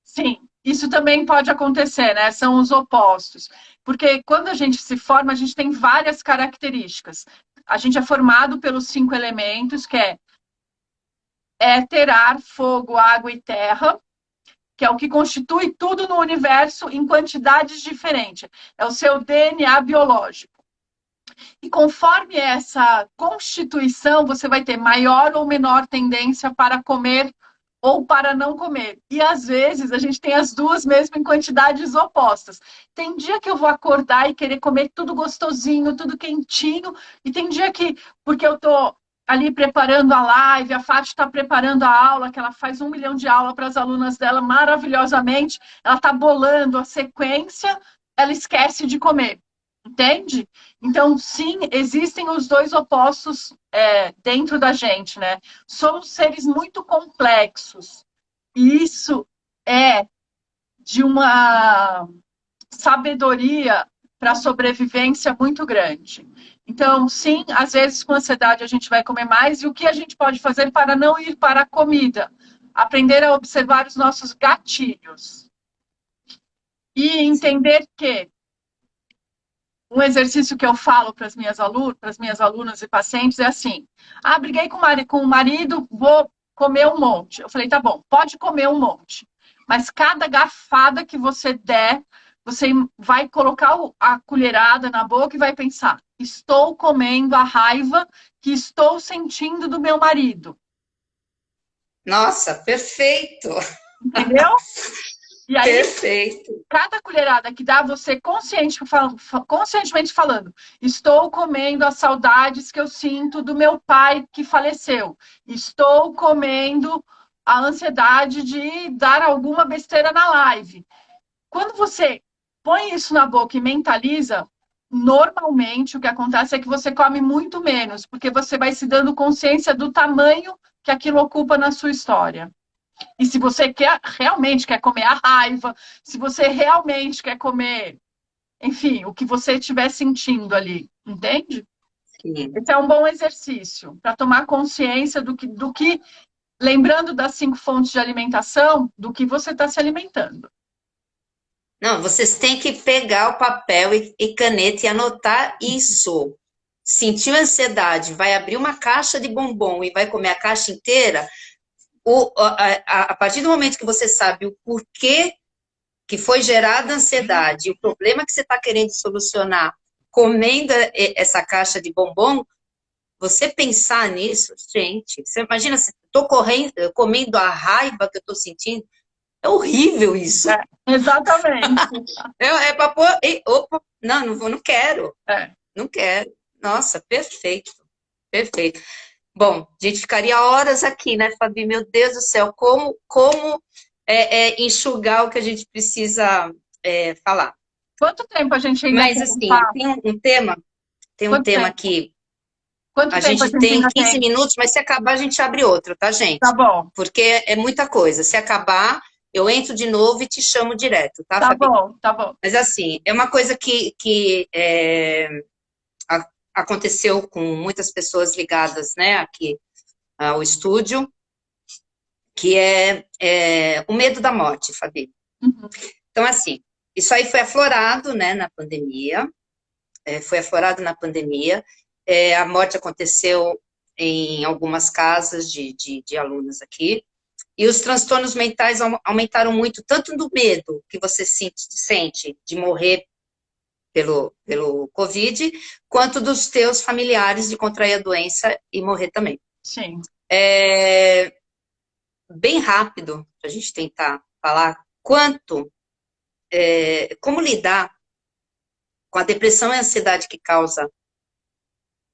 [SPEAKER 2] Sim, isso também pode acontecer, né? São os opostos. Porque quando a gente se forma, a gente tem várias características. A gente é formado pelos 5 elementos, que é éter, ar, fogo, água e terra, que é o que constitui tudo no universo em quantidades diferentes. É o seu DNA biológico. E conforme essa constituição, você vai ter maior ou menor tendência para comer ou para não comer. E às vezes a gente tem as duas mesmo em quantidades opostas. Tem dia que eu vou acordar e querer comer tudo gostosinho, tudo quentinho, e tem dia que, porque eu tô ali preparando a live, a Fati está preparando a aula, que ela faz 1 milhão de aulas para as alunas dela maravilhosamente, ela está bolando a sequência, ela esquece de comer. Entende? Então, sim, existem os dois opostos dentro da gente, né? Somos seres muito complexos. E isso é de uma sabedoria para a sobrevivência muito grande. Então, sim, às vezes com ansiedade a gente vai comer mais. E o que a gente pode fazer para não ir para a comida? Aprender a observar os nossos gatilhos. E
[SPEAKER 1] Sim.
[SPEAKER 2] entender que um exercício que eu falo para as minhas alunas e pacientes é assim: ah, briguei com o marido, vou comer um monte. Eu falei, tá bom, pode comer um monte, mas cada garfada que você der, você vai colocar a colherada na boca e vai pensar: estou comendo a raiva que estou sentindo do meu marido.
[SPEAKER 1] Nossa, perfeito,
[SPEAKER 2] Entendeu? E aí
[SPEAKER 1] perfeito.
[SPEAKER 2] cada colherada que dá, você conscientemente falando: estou comendo as saudades que eu sinto do meu pai que faleceu. Estou comendo a ansiedade de dar alguma besteira na live. Quando você põe isso na boca e mentaliza, normalmente o que acontece é que você come muito menos, porque você vai se dando consciência do tamanho que aquilo ocupa na sua história. E se você realmente quer comer a raiva, se você realmente quer comer, enfim, o que você estiver sentindo ali, entende?
[SPEAKER 1] Sim.
[SPEAKER 2] Esse é um bom exercício para tomar consciência do que, lembrando das 5 fontes de alimentação, do que você está se alimentando.
[SPEAKER 1] Não, vocês têm que pegar o papel e caneta e anotar isso. Sentiu ansiedade, vai abrir uma caixa de bombom e vai comer a caixa inteira. A partir do momento que você sabe o porquê que foi gerada a ansiedade, o problema que você está querendo solucionar comendo essa caixa de bombom, você pensar nisso, gente, você imagina se estou comendo a raiva que eu estou sentindo, é horrível isso.
[SPEAKER 2] Exatamente.
[SPEAKER 1] É para pôr. Opa, não, não vou, não quero.
[SPEAKER 2] É.
[SPEAKER 1] Não quero. Nossa, perfeito. Perfeito. Bom, a gente ficaria horas aqui, né, Fabi? Meu Deus do céu, como enxugar o que a gente precisa falar.
[SPEAKER 2] Quanto tempo a gente ainda
[SPEAKER 1] Mas,
[SPEAKER 2] tem,
[SPEAKER 1] assim,
[SPEAKER 2] tá?
[SPEAKER 1] tem um
[SPEAKER 2] Quanto
[SPEAKER 1] tema
[SPEAKER 2] tempo?
[SPEAKER 1] que
[SPEAKER 2] Quanto
[SPEAKER 1] a
[SPEAKER 2] tempo a
[SPEAKER 1] gente
[SPEAKER 2] gente
[SPEAKER 1] tem
[SPEAKER 2] ainda
[SPEAKER 1] 15
[SPEAKER 2] tem?
[SPEAKER 1] minutos, mas se acabar, a gente abre outro, tá,
[SPEAKER 2] Tá
[SPEAKER 1] gente?
[SPEAKER 2] bom,
[SPEAKER 1] Porque é muita coisa. Se acabar, eu entro de novo e te chamo direto, tá,
[SPEAKER 2] tá
[SPEAKER 1] Fabi?
[SPEAKER 2] bom, tá bom.
[SPEAKER 1] Mas, assim, é uma coisa que aconteceu com muitas pessoas ligadas, né, aqui ao estúdio, que é o medo da morte, Fabi.
[SPEAKER 2] Uhum.
[SPEAKER 1] Então, assim, isso aí foi aflorado, né, na pandemia, a morte aconteceu em algumas casas de alunos aqui, E os transtornos mentais aumentaram muito, tanto do medo que você sente de morrer pelo Covid, quanto dos teus familiares de contrair a doença e morrer também.
[SPEAKER 2] Sim.
[SPEAKER 1] Bem rápido, para a gente tentar falar, como lidar com a depressão e a ansiedade que causa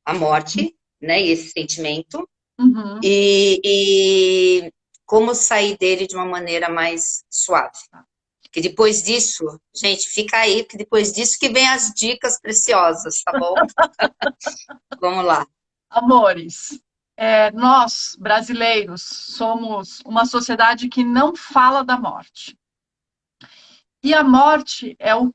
[SPEAKER 1] a morte, né, e esse sentimento,
[SPEAKER 2] Uhum.
[SPEAKER 1] e como sair dele de uma maneira mais suave. Que depois disso, gente, fica aí, que depois disso que vem as dicas preciosas, tá bom? Vamos lá.
[SPEAKER 2] Amores, nós, brasileiros, somos uma sociedade que não fala da morte. E a morte é o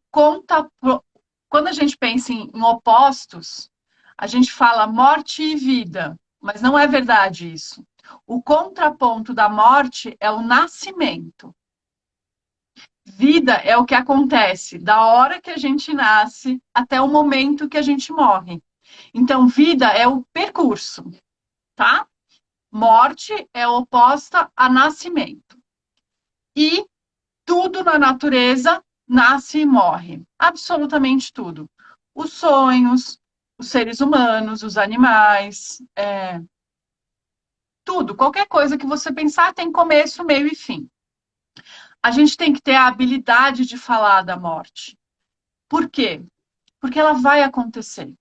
[SPEAKER 2] Quando a gente pensa em opostos, a gente fala morte e vida, mas não é verdade isso. O contraponto da morte é o nascimento. Vida é o que acontece da hora que a gente nasce até o momento que a gente morre. Então, vida é o percurso, tá? Morte é oposta a nascimento. E tudo na natureza nasce e morre. Absolutamente tudo. Os sonhos, os seres humanos, os animais, tudo. Qualquer coisa que você pensar tem começo, meio e fim. A gente tem que ter a habilidade de falar da morte. Por quê? Porque ela vai acontecer.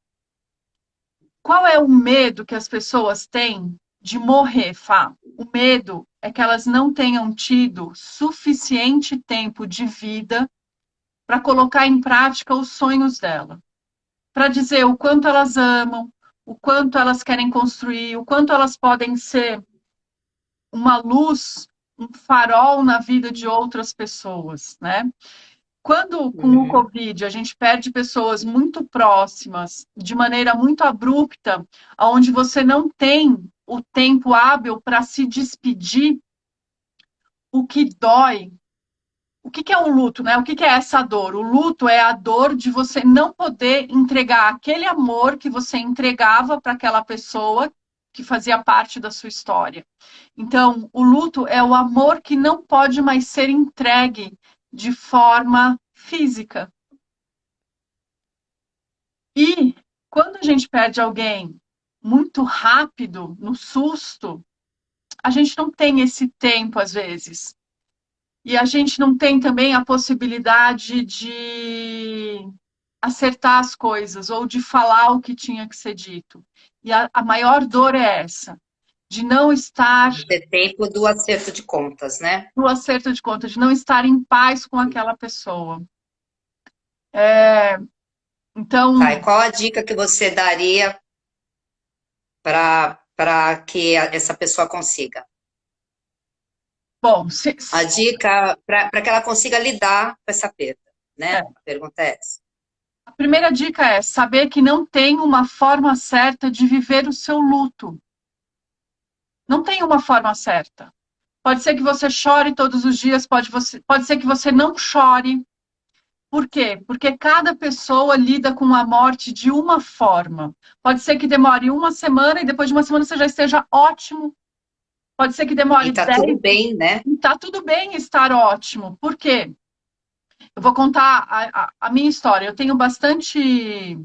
[SPEAKER 2] Qual é o medo que as pessoas têm de morrer, Fá? O medo é que elas não tenham tido suficiente tempo de vida para colocar em prática os sonhos dela, para dizer o quanto elas amam, o quanto elas querem construir, o quanto elas podem ser uma luz, um farol na vida de outras pessoas, né? Quando, com o Covid, a gente perde pessoas muito próximas, de maneira muito abrupta, onde você não tem o tempo hábil para se despedir, o que dói. O que é o luto, né? O que é essa dor? O luto é a dor de você não poder entregar aquele amor que você entregava para aquela pessoa que fazia parte da sua história. Então, o luto é o amor que não pode mais ser entregue de forma física. E quando a gente perde alguém muito rápido, no susto, a gente não tem esse tempo, às vezes. E a gente não tem também a possibilidade de acertar as coisas ou de falar o que tinha que ser dito. E a maior dor é essa, de não estar
[SPEAKER 1] Ter tempo do acerto de contas, né?
[SPEAKER 2] no acerto de conta, de não estar em paz com aquela pessoa. Então,
[SPEAKER 1] Tá, e qual a dica que você daria para que essa pessoa consiga?
[SPEAKER 2] bom,
[SPEAKER 1] A dica para que ela consiga lidar com essa perda, né?
[SPEAKER 2] é,
[SPEAKER 1] A pergunta é essa.
[SPEAKER 2] a primeira dica é saber que não tem uma forma certa de viver o seu luto. Não tem uma forma certa. Pode ser que você chore todos os dias, pode ser que você não chore. Por quê? Porque cada pessoa lida com a morte de uma forma. Pode ser que demore uma semana e depois de uma semana você já esteja ótimo. Pode ser que demore
[SPEAKER 1] E tá tudo
[SPEAKER 2] 10.
[SPEAKER 1] bem, né?
[SPEAKER 2] E tá tudo bem estar ótimo. Por quê? Eu vou contar a minha história. Eu tenho bastante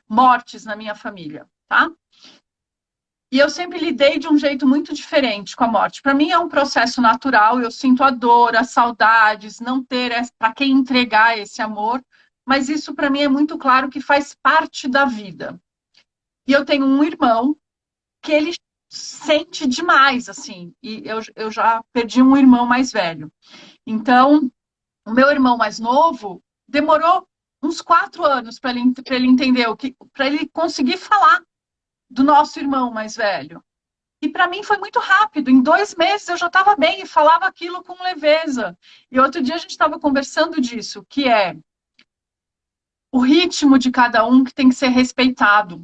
[SPEAKER 2] mortes na minha família, tá? E eu sempre lidei de um jeito muito diferente com a morte. Para mim é um processo natural, eu sinto a dor, as saudades, não ter para quem entregar esse amor, mas isso para mim é muito claro que faz parte da vida. E eu tenho um irmão que ele sente demais, assim, e eu já perdi um irmão mais velho. Então, o meu irmão mais novo demorou uns 4 anos para ele entender para ele conseguir falar do nosso irmão mais velho. E para mim foi muito rápido. Em 2 meses eu já estava bem e falava aquilo com leveza. E outro dia a gente estava conversando disso, que é o ritmo de cada um que tem que ser respeitado.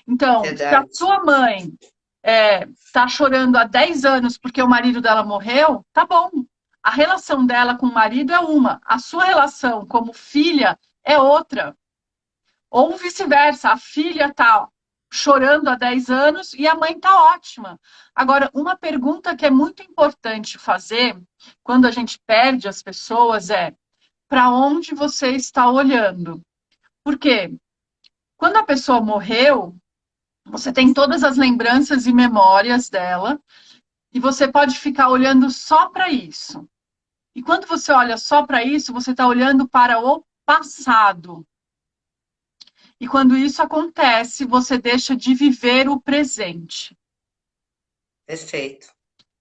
[SPEAKER 2] Então, se a
[SPEAKER 1] Verdade.
[SPEAKER 2] sua mãe está chorando há 10 anos porque o marido dela morreu, tá bom. A relação dela com o marido é uma. A sua relação como filha é outra. Ou vice-versa, a filha está chorando há 10 anos e a mãe está ótima. Agora, uma pergunta que é muito importante fazer quando a gente perde as pessoas é: para onde você está olhando? Por quê? Quando a pessoa morreu, você tem todas as lembranças e memórias dela e você pode ficar olhando só para isso. E quando você olha só para isso, você está olhando para o passado. E quando isso acontece, você deixa de viver o presente.
[SPEAKER 1] Perfeito.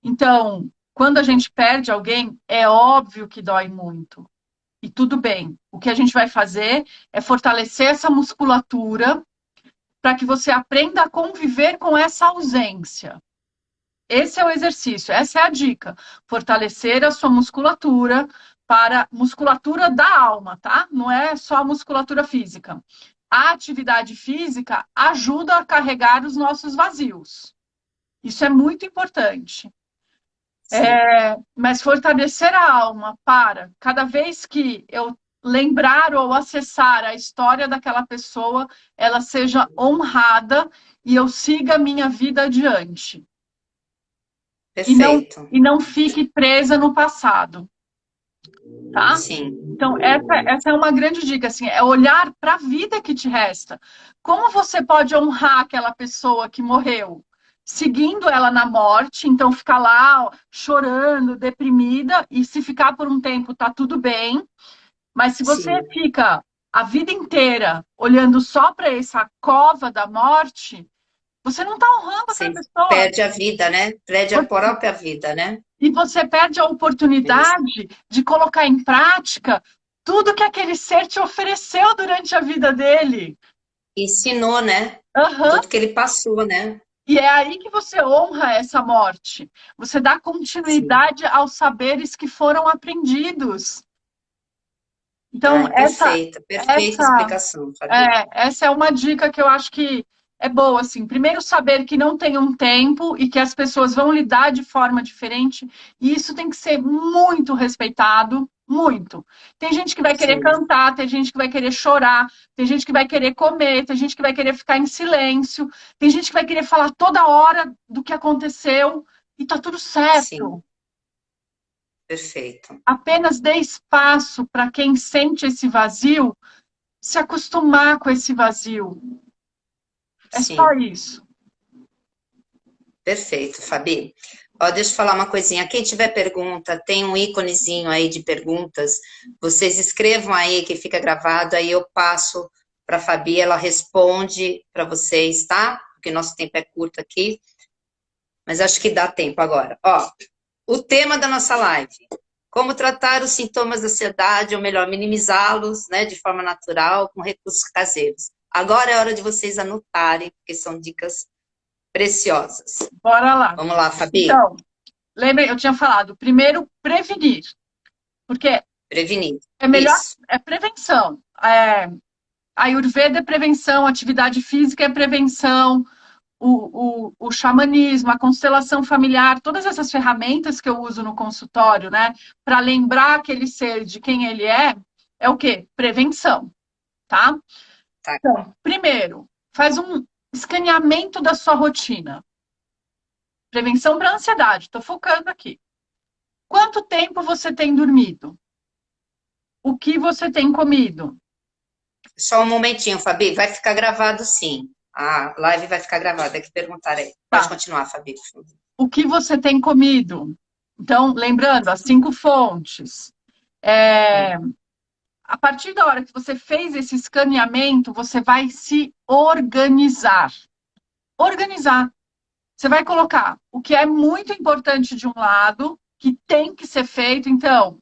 [SPEAKER 2] Então, quando a gente perde alguém, é óbvio que dói muito. E tudo bem. O que a gente vai fazer é fortalecer essa musculatura para que você aprenda a conviver com essa ausência. Esse é o exercício, essa é a dica. Fortalecer a sua musculatura para musculatura da alma, tá? Não é só a musculatura física. A atividade física ajuda a carregar os nossos vazios. Isso é muito importante. Mas fortalecer a alma para, cada vez que eu lembrar ou acessar a história daquela pessoa, ela seja honrada e eu siga a minha vida adiante.
[SPEAKER 1] Perfeito.
[SPEAKER 2] E não fique presa no passado, tá?
[SPEAKER 1] Sim.
[SPEAKER 2] Então, essa é uma grande dica, assim, é olhar para a vida que te resta. Como você pode honrar aquela pessoa que morreu? Seguindo ela na morte, então ficar lá ó, chorando, deprimida, e se ficar por um tempo, tá tudo bem. Mas se você
[SPEAKER 1] Sim.
[SPEAKER 2] fica a vida inteira olhando só para essa cova da morte, você não está honrando aquela
[SPEAKER 1] Você
[SPEAKER 2] pessoa.
[SPEAKER 1] perde a vida, né? Perde a própria vida, né?
[SPEAKER 2] E você perde a oportunidade de colocar em prática tudo que aquele ser te ofereceu durante a vida dele.
[SPEAKER 1] Ensinou, né?
[SPEAKER 2] Uhum.
[SPEAKER 1] Tudo que ele passou, né?
[SPEAKER 2] E é aí que você honra essa morte. Você dá
[SPEAKER 1] Sim.
[SPEAKER 2] continuidade aos saberes que foram aprendidos. Então,
[SPEAKER 1] Ai, perfeita, perfeita explicação, Fabi.
[SPEAKER 2] essa é uma dica que eu acho que é boa, assim. Primeiro, saber que não tem um tempo e que as pessoas vão lidar de forma diferente. E isso tem que ser muito respeitado, muito. Tem gente que vai querer
[SPEAKER 1] Sim,
[SPEAKER 2] cantar, tem gente que vai querer chorar, tem gente que vai querer comer, tem gente que vai querer ficar em silêncio, tem gente que vai querer falar toda hora do que aconteceu e tá tudo
[SPEAKER 1] sim,
[SPEAKER 2] certo.
[SPEAKER 1] perfeito.
[SPEAKER 2] Apenas dê espaço para quem sente esse vazio se acostumar com esse vazio. É só
[SPEAKER 1] Sim,
[SPEAKER 2] isso.
[SPEAKER 1] perfeito, Fabi. Ó, deixa eu falar uma coisinha. Quem tiver pergunta, tem um íconezinho aí de perguntas. Vocês escrevam aí que fica gravado, aí eu passo para a Fabi, ela responde para vocês, tá? Porque nosso tempo é curto aqui, mas acho que dá tempo agora. Ó, o tema da nossa live: como tratar os sintomas da ansiedade, ou melhor, minimizá-los, né, de forma natural, com recursos caseiros. Agora é hora de vocês anotarem, porque são dicas preciosas.
[SPEAKER 2] Bora lá.
[SPEAKER 1] Vamos lá, Fabi.
[SPEAKER 2] Então, lembrem, eu tinha falado, primeiro, prevenir. Porque
[SPEAKER 1] Prevenir.
[SPEAKER 2] é melhor,
[SPEAKER 1] Isso.
[SPEAKER 2] é prevenção. A Ayurveda é prevenção, a atividade física é prevenção, o xamanismo, a constelação familiar, todas essas ferramentas que eu uso no consultório, né, para lembrar aquele ser de quem ele é o quê? Prevenção, tá?
[SPEAKER 1] Tá.
[SPEAKER 2] Então, primeiro, faz um escaneamento da sua rotina. Prevenção para ansiedade, estou focando aqui. Quanto tempo você tem dormido? O que você tem comido?
[SPEAKER 1] Só um momentinho, Fabi. Vai ficar gravado, sim. A live vai ficar gravada. É que perguntar aí. Pode
[SPEAKER 2] Tá.
[SPEAKER 1] continuar, Fabi.
[SPEAKER 2] O que você tem comido? Então, lembrando, as 5 fontes. A partir da hora que você fez esse escaneamento, você vai se organizar. Organizar. Você vai colocar o que é muito importante de um lado, que tem que ser feito. Então,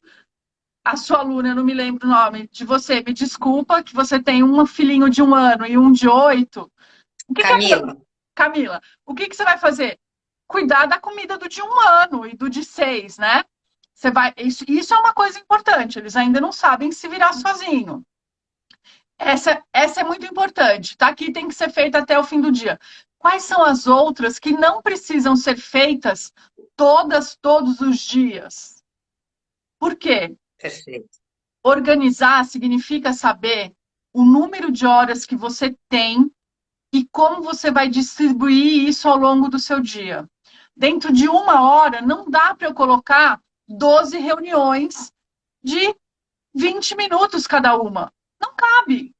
[SPEAKER 2] a sua aluna, eu não me lembro o nome de você, me desculpa, que você tem um filhinho de 1 ano e um de 8. O que é
[SPEAKER 1] Camila.
[SPEAKER 2] Camila, o que você vai fazer? Cuidar da comida do de 1 ano e do de 6, né? Isso é uma coisa importante, eles ainda não sabem se virar sozinho. Essa é muito importante, tá? Aqui tem que ser feita até o fim do dia. Quais são as outras que não precisam ser feitas todos os dias? Por quê?
[SPEAKER 1] Perfeito.
[SPEAKER 2] Organizar significa saber o número de horas que você tem e como você vai distribuir isso ao longo do seu dia. Dentro de 1 hora, não dá para eu colocar 12 reuniões de 20 minutos cada uma. Não cabe.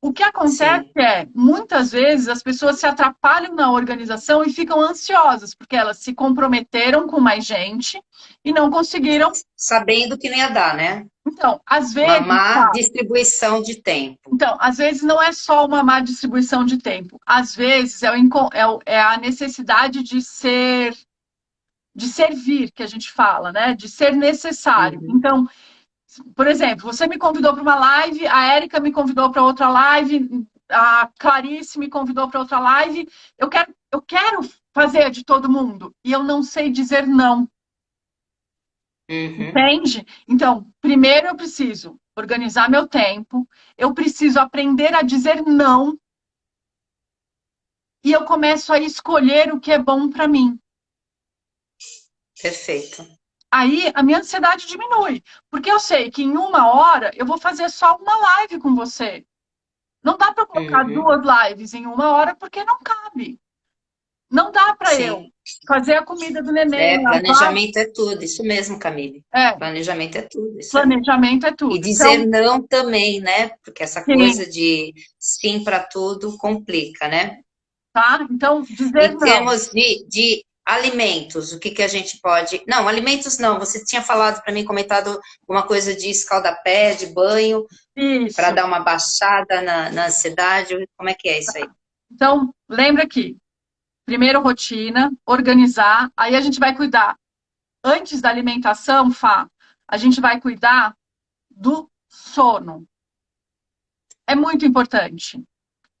[SPEAKER 2] O que acontece
[SPEAKER 1] Sim.
[SPEAKER 2] é, muitas vezes, as pessoas se atrapalham na organização e ficam ansiosas, porque elas se comprometeram com mais gente e não conseguiram.
[SPEAKER 1] Sabendo que não ia dar, né?
[SPEAKER 2] Então, às
[SPEAKER 1] Uma
[SPEAKER 2] vezes,
[SPEAKER 1] má
[SPEAKER 2] tá,
[SPEAKER 1] distribuição de tempo.
[SPEAKER 2] então, às vezes não é só uma má distribuição de tempo. Às vezes é a necessidade de servir, que a gente fala, né? De ser necessário.
[SPEAKER 1] Uhum.
[SPEAKER 2] Então, por exemplo, você me convidou para uma live, a Érica me convidou para outra live, a Clarice me convidou para outra live. Eu quero fazer de todo mundo e eu não sei dizer não,
[SPEAKER 1] Uhum.
[SPEAKER 2] entende? Então, primeiro eu preciso organizar meu tempo, eu preciso aprender a dizer não e eu começo a escolher o que é bom para mim.
[SPEAKER 1] Perfeito.
[SPEAKER 2] Aí a minha ansiedade diminui, porque eu sei que em 1 hora eu vou fazer só uma live com você. Não dá para colocar
[SPEAKER 1] Uhum.
[SPEAKER 2] 2 lives em 1 hora porque não cabe. Não dá para eu
[SPEAKER 1] Sim.
[SPEAKER 2] fazer a comida do neném,
[SPEAKER 1] É,
[SPEAKER 2] lavar.
[SPEAKER 1] planejamento é tudo, isso mesmo, Camille.
[SPEAKER 2] É,
[SPEAKER 1] Planejamento é tudo, isso aí.
[SPEAKER 2] planejamento é
[SPEAKER 1] E
[SPEAKER 2] tudo.
[SPEAKER 1] dizer
[SPEAKER 2] Então,
[SPEAKER 1] não também, né? Porque essa
[SPEAKER 2] sim,
[SPEAKER 1] coisa de sim para tudo complica, né?
[SPEAKER 2] tá? Então, dizer
[SPEAKER 1] Em
[SPEAKER 2] não.
[SPEAKER 1] termos de alimentos, o que que a gente pode. Não, alimentos não. Você tinha falado para mim, comentado uma coisa de escaldapé, de banho, para
[SPEAKER 2] Isso.
[SPEAKER 1] dar uma baixada na ansiedade. Como é que é isso aí?
[SPEAKER 2] Então, lembra aqui. Primeiro, rotina, organizar. Aí a gente vai cuidar. Antes da alimentação, Fá, a gente vai cuidar do sono. É muito importante.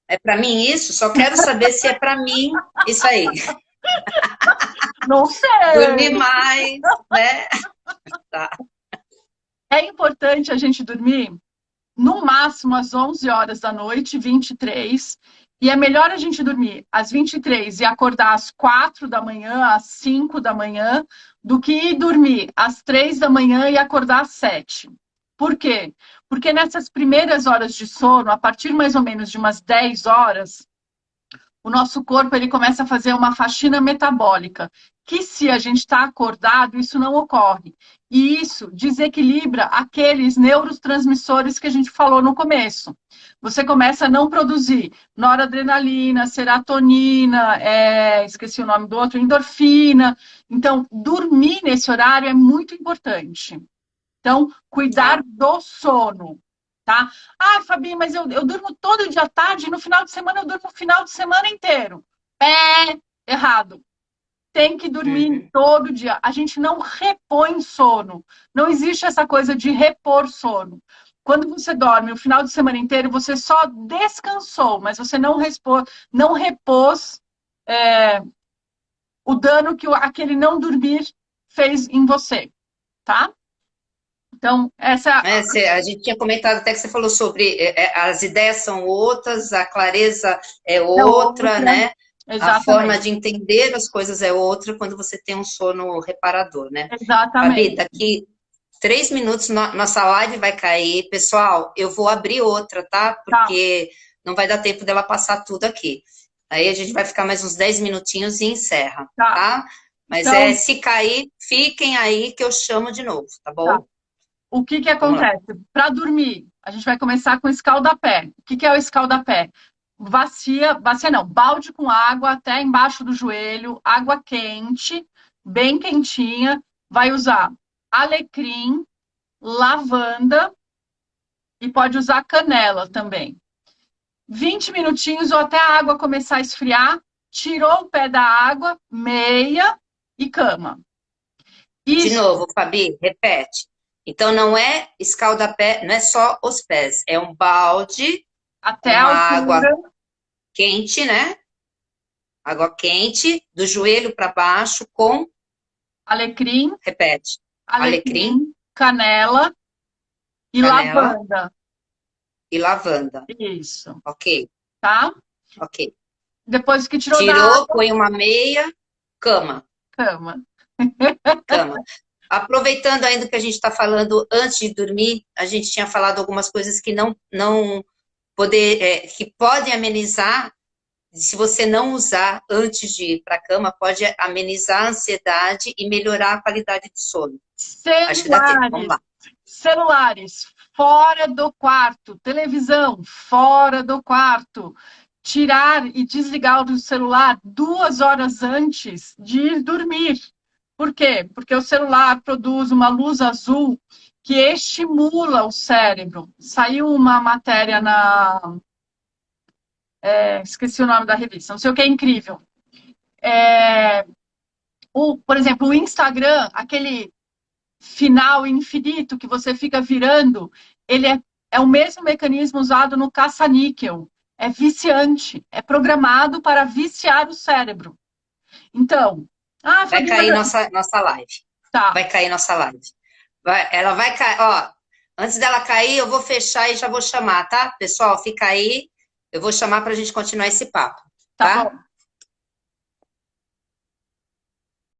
[SPEAKER 1] É para mim isso? Só quero saber se é para mim isso aí.
[SPEAKER 2] Não
[SPEAKER 1] Dormir
[SPEAKER 2] sei.
[SPEAKER 1] mais, né? Tá.
[SPEAKER 2] É importante a gente dormir no máximo às 11 horas da noite, 23. E é melhor a gente dormir às 23 e acordar às 4 da manhã, às 5 da manhã, do que ir dormir às 3 da manhã e acordar às 7. Por quê? Porque nessas primeiras horas de sono, a partir mais ou menos de umas 10 horas, o nosso corpo ele começa a fazer uma faxina metabólica, que se a gente está acordado, isso não ocorre. E isso desequilibra aqueles neurotransmissores que a gente falou no começo. Você começa a não produzir noradrenalina, serotonina, esqueci o nome do outro, endorfina. Então, dormir nesse horário é muito importante. Então, cuidar
[SPEAKER 1] Tá.
[SPEAKER 2] do sono, tá? Ah, Fabi, mas eu durmo todo dia à tarde e no final de semana eu durmo o final de semana inteiro. É errado. Tem que dormir
[SPEAKER 1] Uhum.
[SPEAKER 2] todo dia. A gente não repõe sono. Não existe essa coisa de repor sono. Quando você dorme o final de semana inteiro, você só descansou, mas você não repôs o dano que aquele não dormir fez em você, tá? Então, essa.
[SPEAKER 1] É, a gente tinha comentado até que você falou sobre as ideias são outras, a clareza é
[SPEAKER 2] É
[SPEAKER 1] outra,
[SPEAKER 2] outra,
[SPEAKER 1] né? A forma
[SPEAKER 2] exatamente,
[SPEAKER 1] de entender as coisas é outra quando você tem um sono reparador, né? Fabi,
[SPEAKER 2] exatamente.
[SPEAKER 1] daqui 3 minutos nossa live vai cair. Pessoal, eu vou abrir outra, tá?
[SPEAKER 2] Tá,
[SPEAKER 1] Porque não vai dar tempo dela passar tudo aqui. Aí a gente vai ficar mais uns 10 minutinhos e encerra,
[SPEAKER 2] tá.
[SPEAKER 1] tá? Mas
[SPEAKER 2] Então,
[SPEAKER 1] se cair, fiquem aí que eu chamo de novo, tá
[SPEAKER 2] tá.
[SPEAKER 1] bom?
[SPEAKER 2] O que que
[SPEAKER 1] Vamos lá.
[SPEAKER 2] acontece? Para dormir, a gente vai começar com escaldapé. O que que é o escaldapé? Bacia não, balde com água até embaixo do joelho, água quente, bem quentinha. Vai usar alecrim, lavanda e pode usar canela também. 20 minutinhos ou até a água começar a esfriar, tirou o pé da água, meia e cama.
[SPEAKER 1] De
[SPEAKER 2] Isso
[SPEAKER 1] novo, Fabi, repete. Então não é escaldapé, não é só os pés, é um balde
[SPEAKER 2] até
[SPEAKER 1] com
[SPEAKER 2] a
[SPEAKER 1] água
[SPEAKER 2] altura,
[SPEAKER 1] quente, né? Água quente, do joelho para baixo, com,
[SPEAKER 2] alecrim,
[SPEAKER 1] repete, alecrim,
[SPEAKER 2] alecrim, canela e
[SPEAKER 1] canela
[SPEAKER 2] lavanda.
[SPEAKER 1] e lavanda.
[SPEAKER 2] Isso,
[SPEAKER 1] Ok,
[SPEAKER 2] tá?
[SPEAKER 1] ok.
[SPEAKER 2] Depois que tirou da
[SPEAKER 1] Tirou,
[SPEAKER 2] água,
[SPEAKER 1] põe uma meia, cama,
[SPEAKER 2] cama.
[SPEAKER 1] cama. Aproveitando ainda que a gente está falando antes de dormir, a gente tinha falado algumas coisas que não poder, que podem amenizar se você não usar antes de ir para a cama, pode amenizar a ansiedade e melhorar a qualidade do sono. Acho que dá tempo, vamos lá.
[SPEAKER 2] Celulares fora do quarto, televisão fora do quarto. Tirar e desligar o celular 2 horas antes de ir dormir. Por quê? Porque o celular produz uma luz azul que estimula o cérebro. Saiu uma matéria na... esqueci o nome da revista, não sei o que, é incrível. Por exemplo, o Instagram, aquele final infinito que você fica virando, ele é o mesmo mecanismo usado no caça-níquel. É viciante, é programado para viciar o cérebro. Então,
[SPEAKER 1] vai cair nossa live.
[SPEAKER 2] Tá.
[SPEAKER 1] Vai cair nossa live. Ela vai cair, ó, antes dela cair, eu vou fechar e já vou chamar, tá? Pessoal, fica aí, eu vou chamar para a gente continuar esse papo, tá?
[SPEAKER 2] Bom.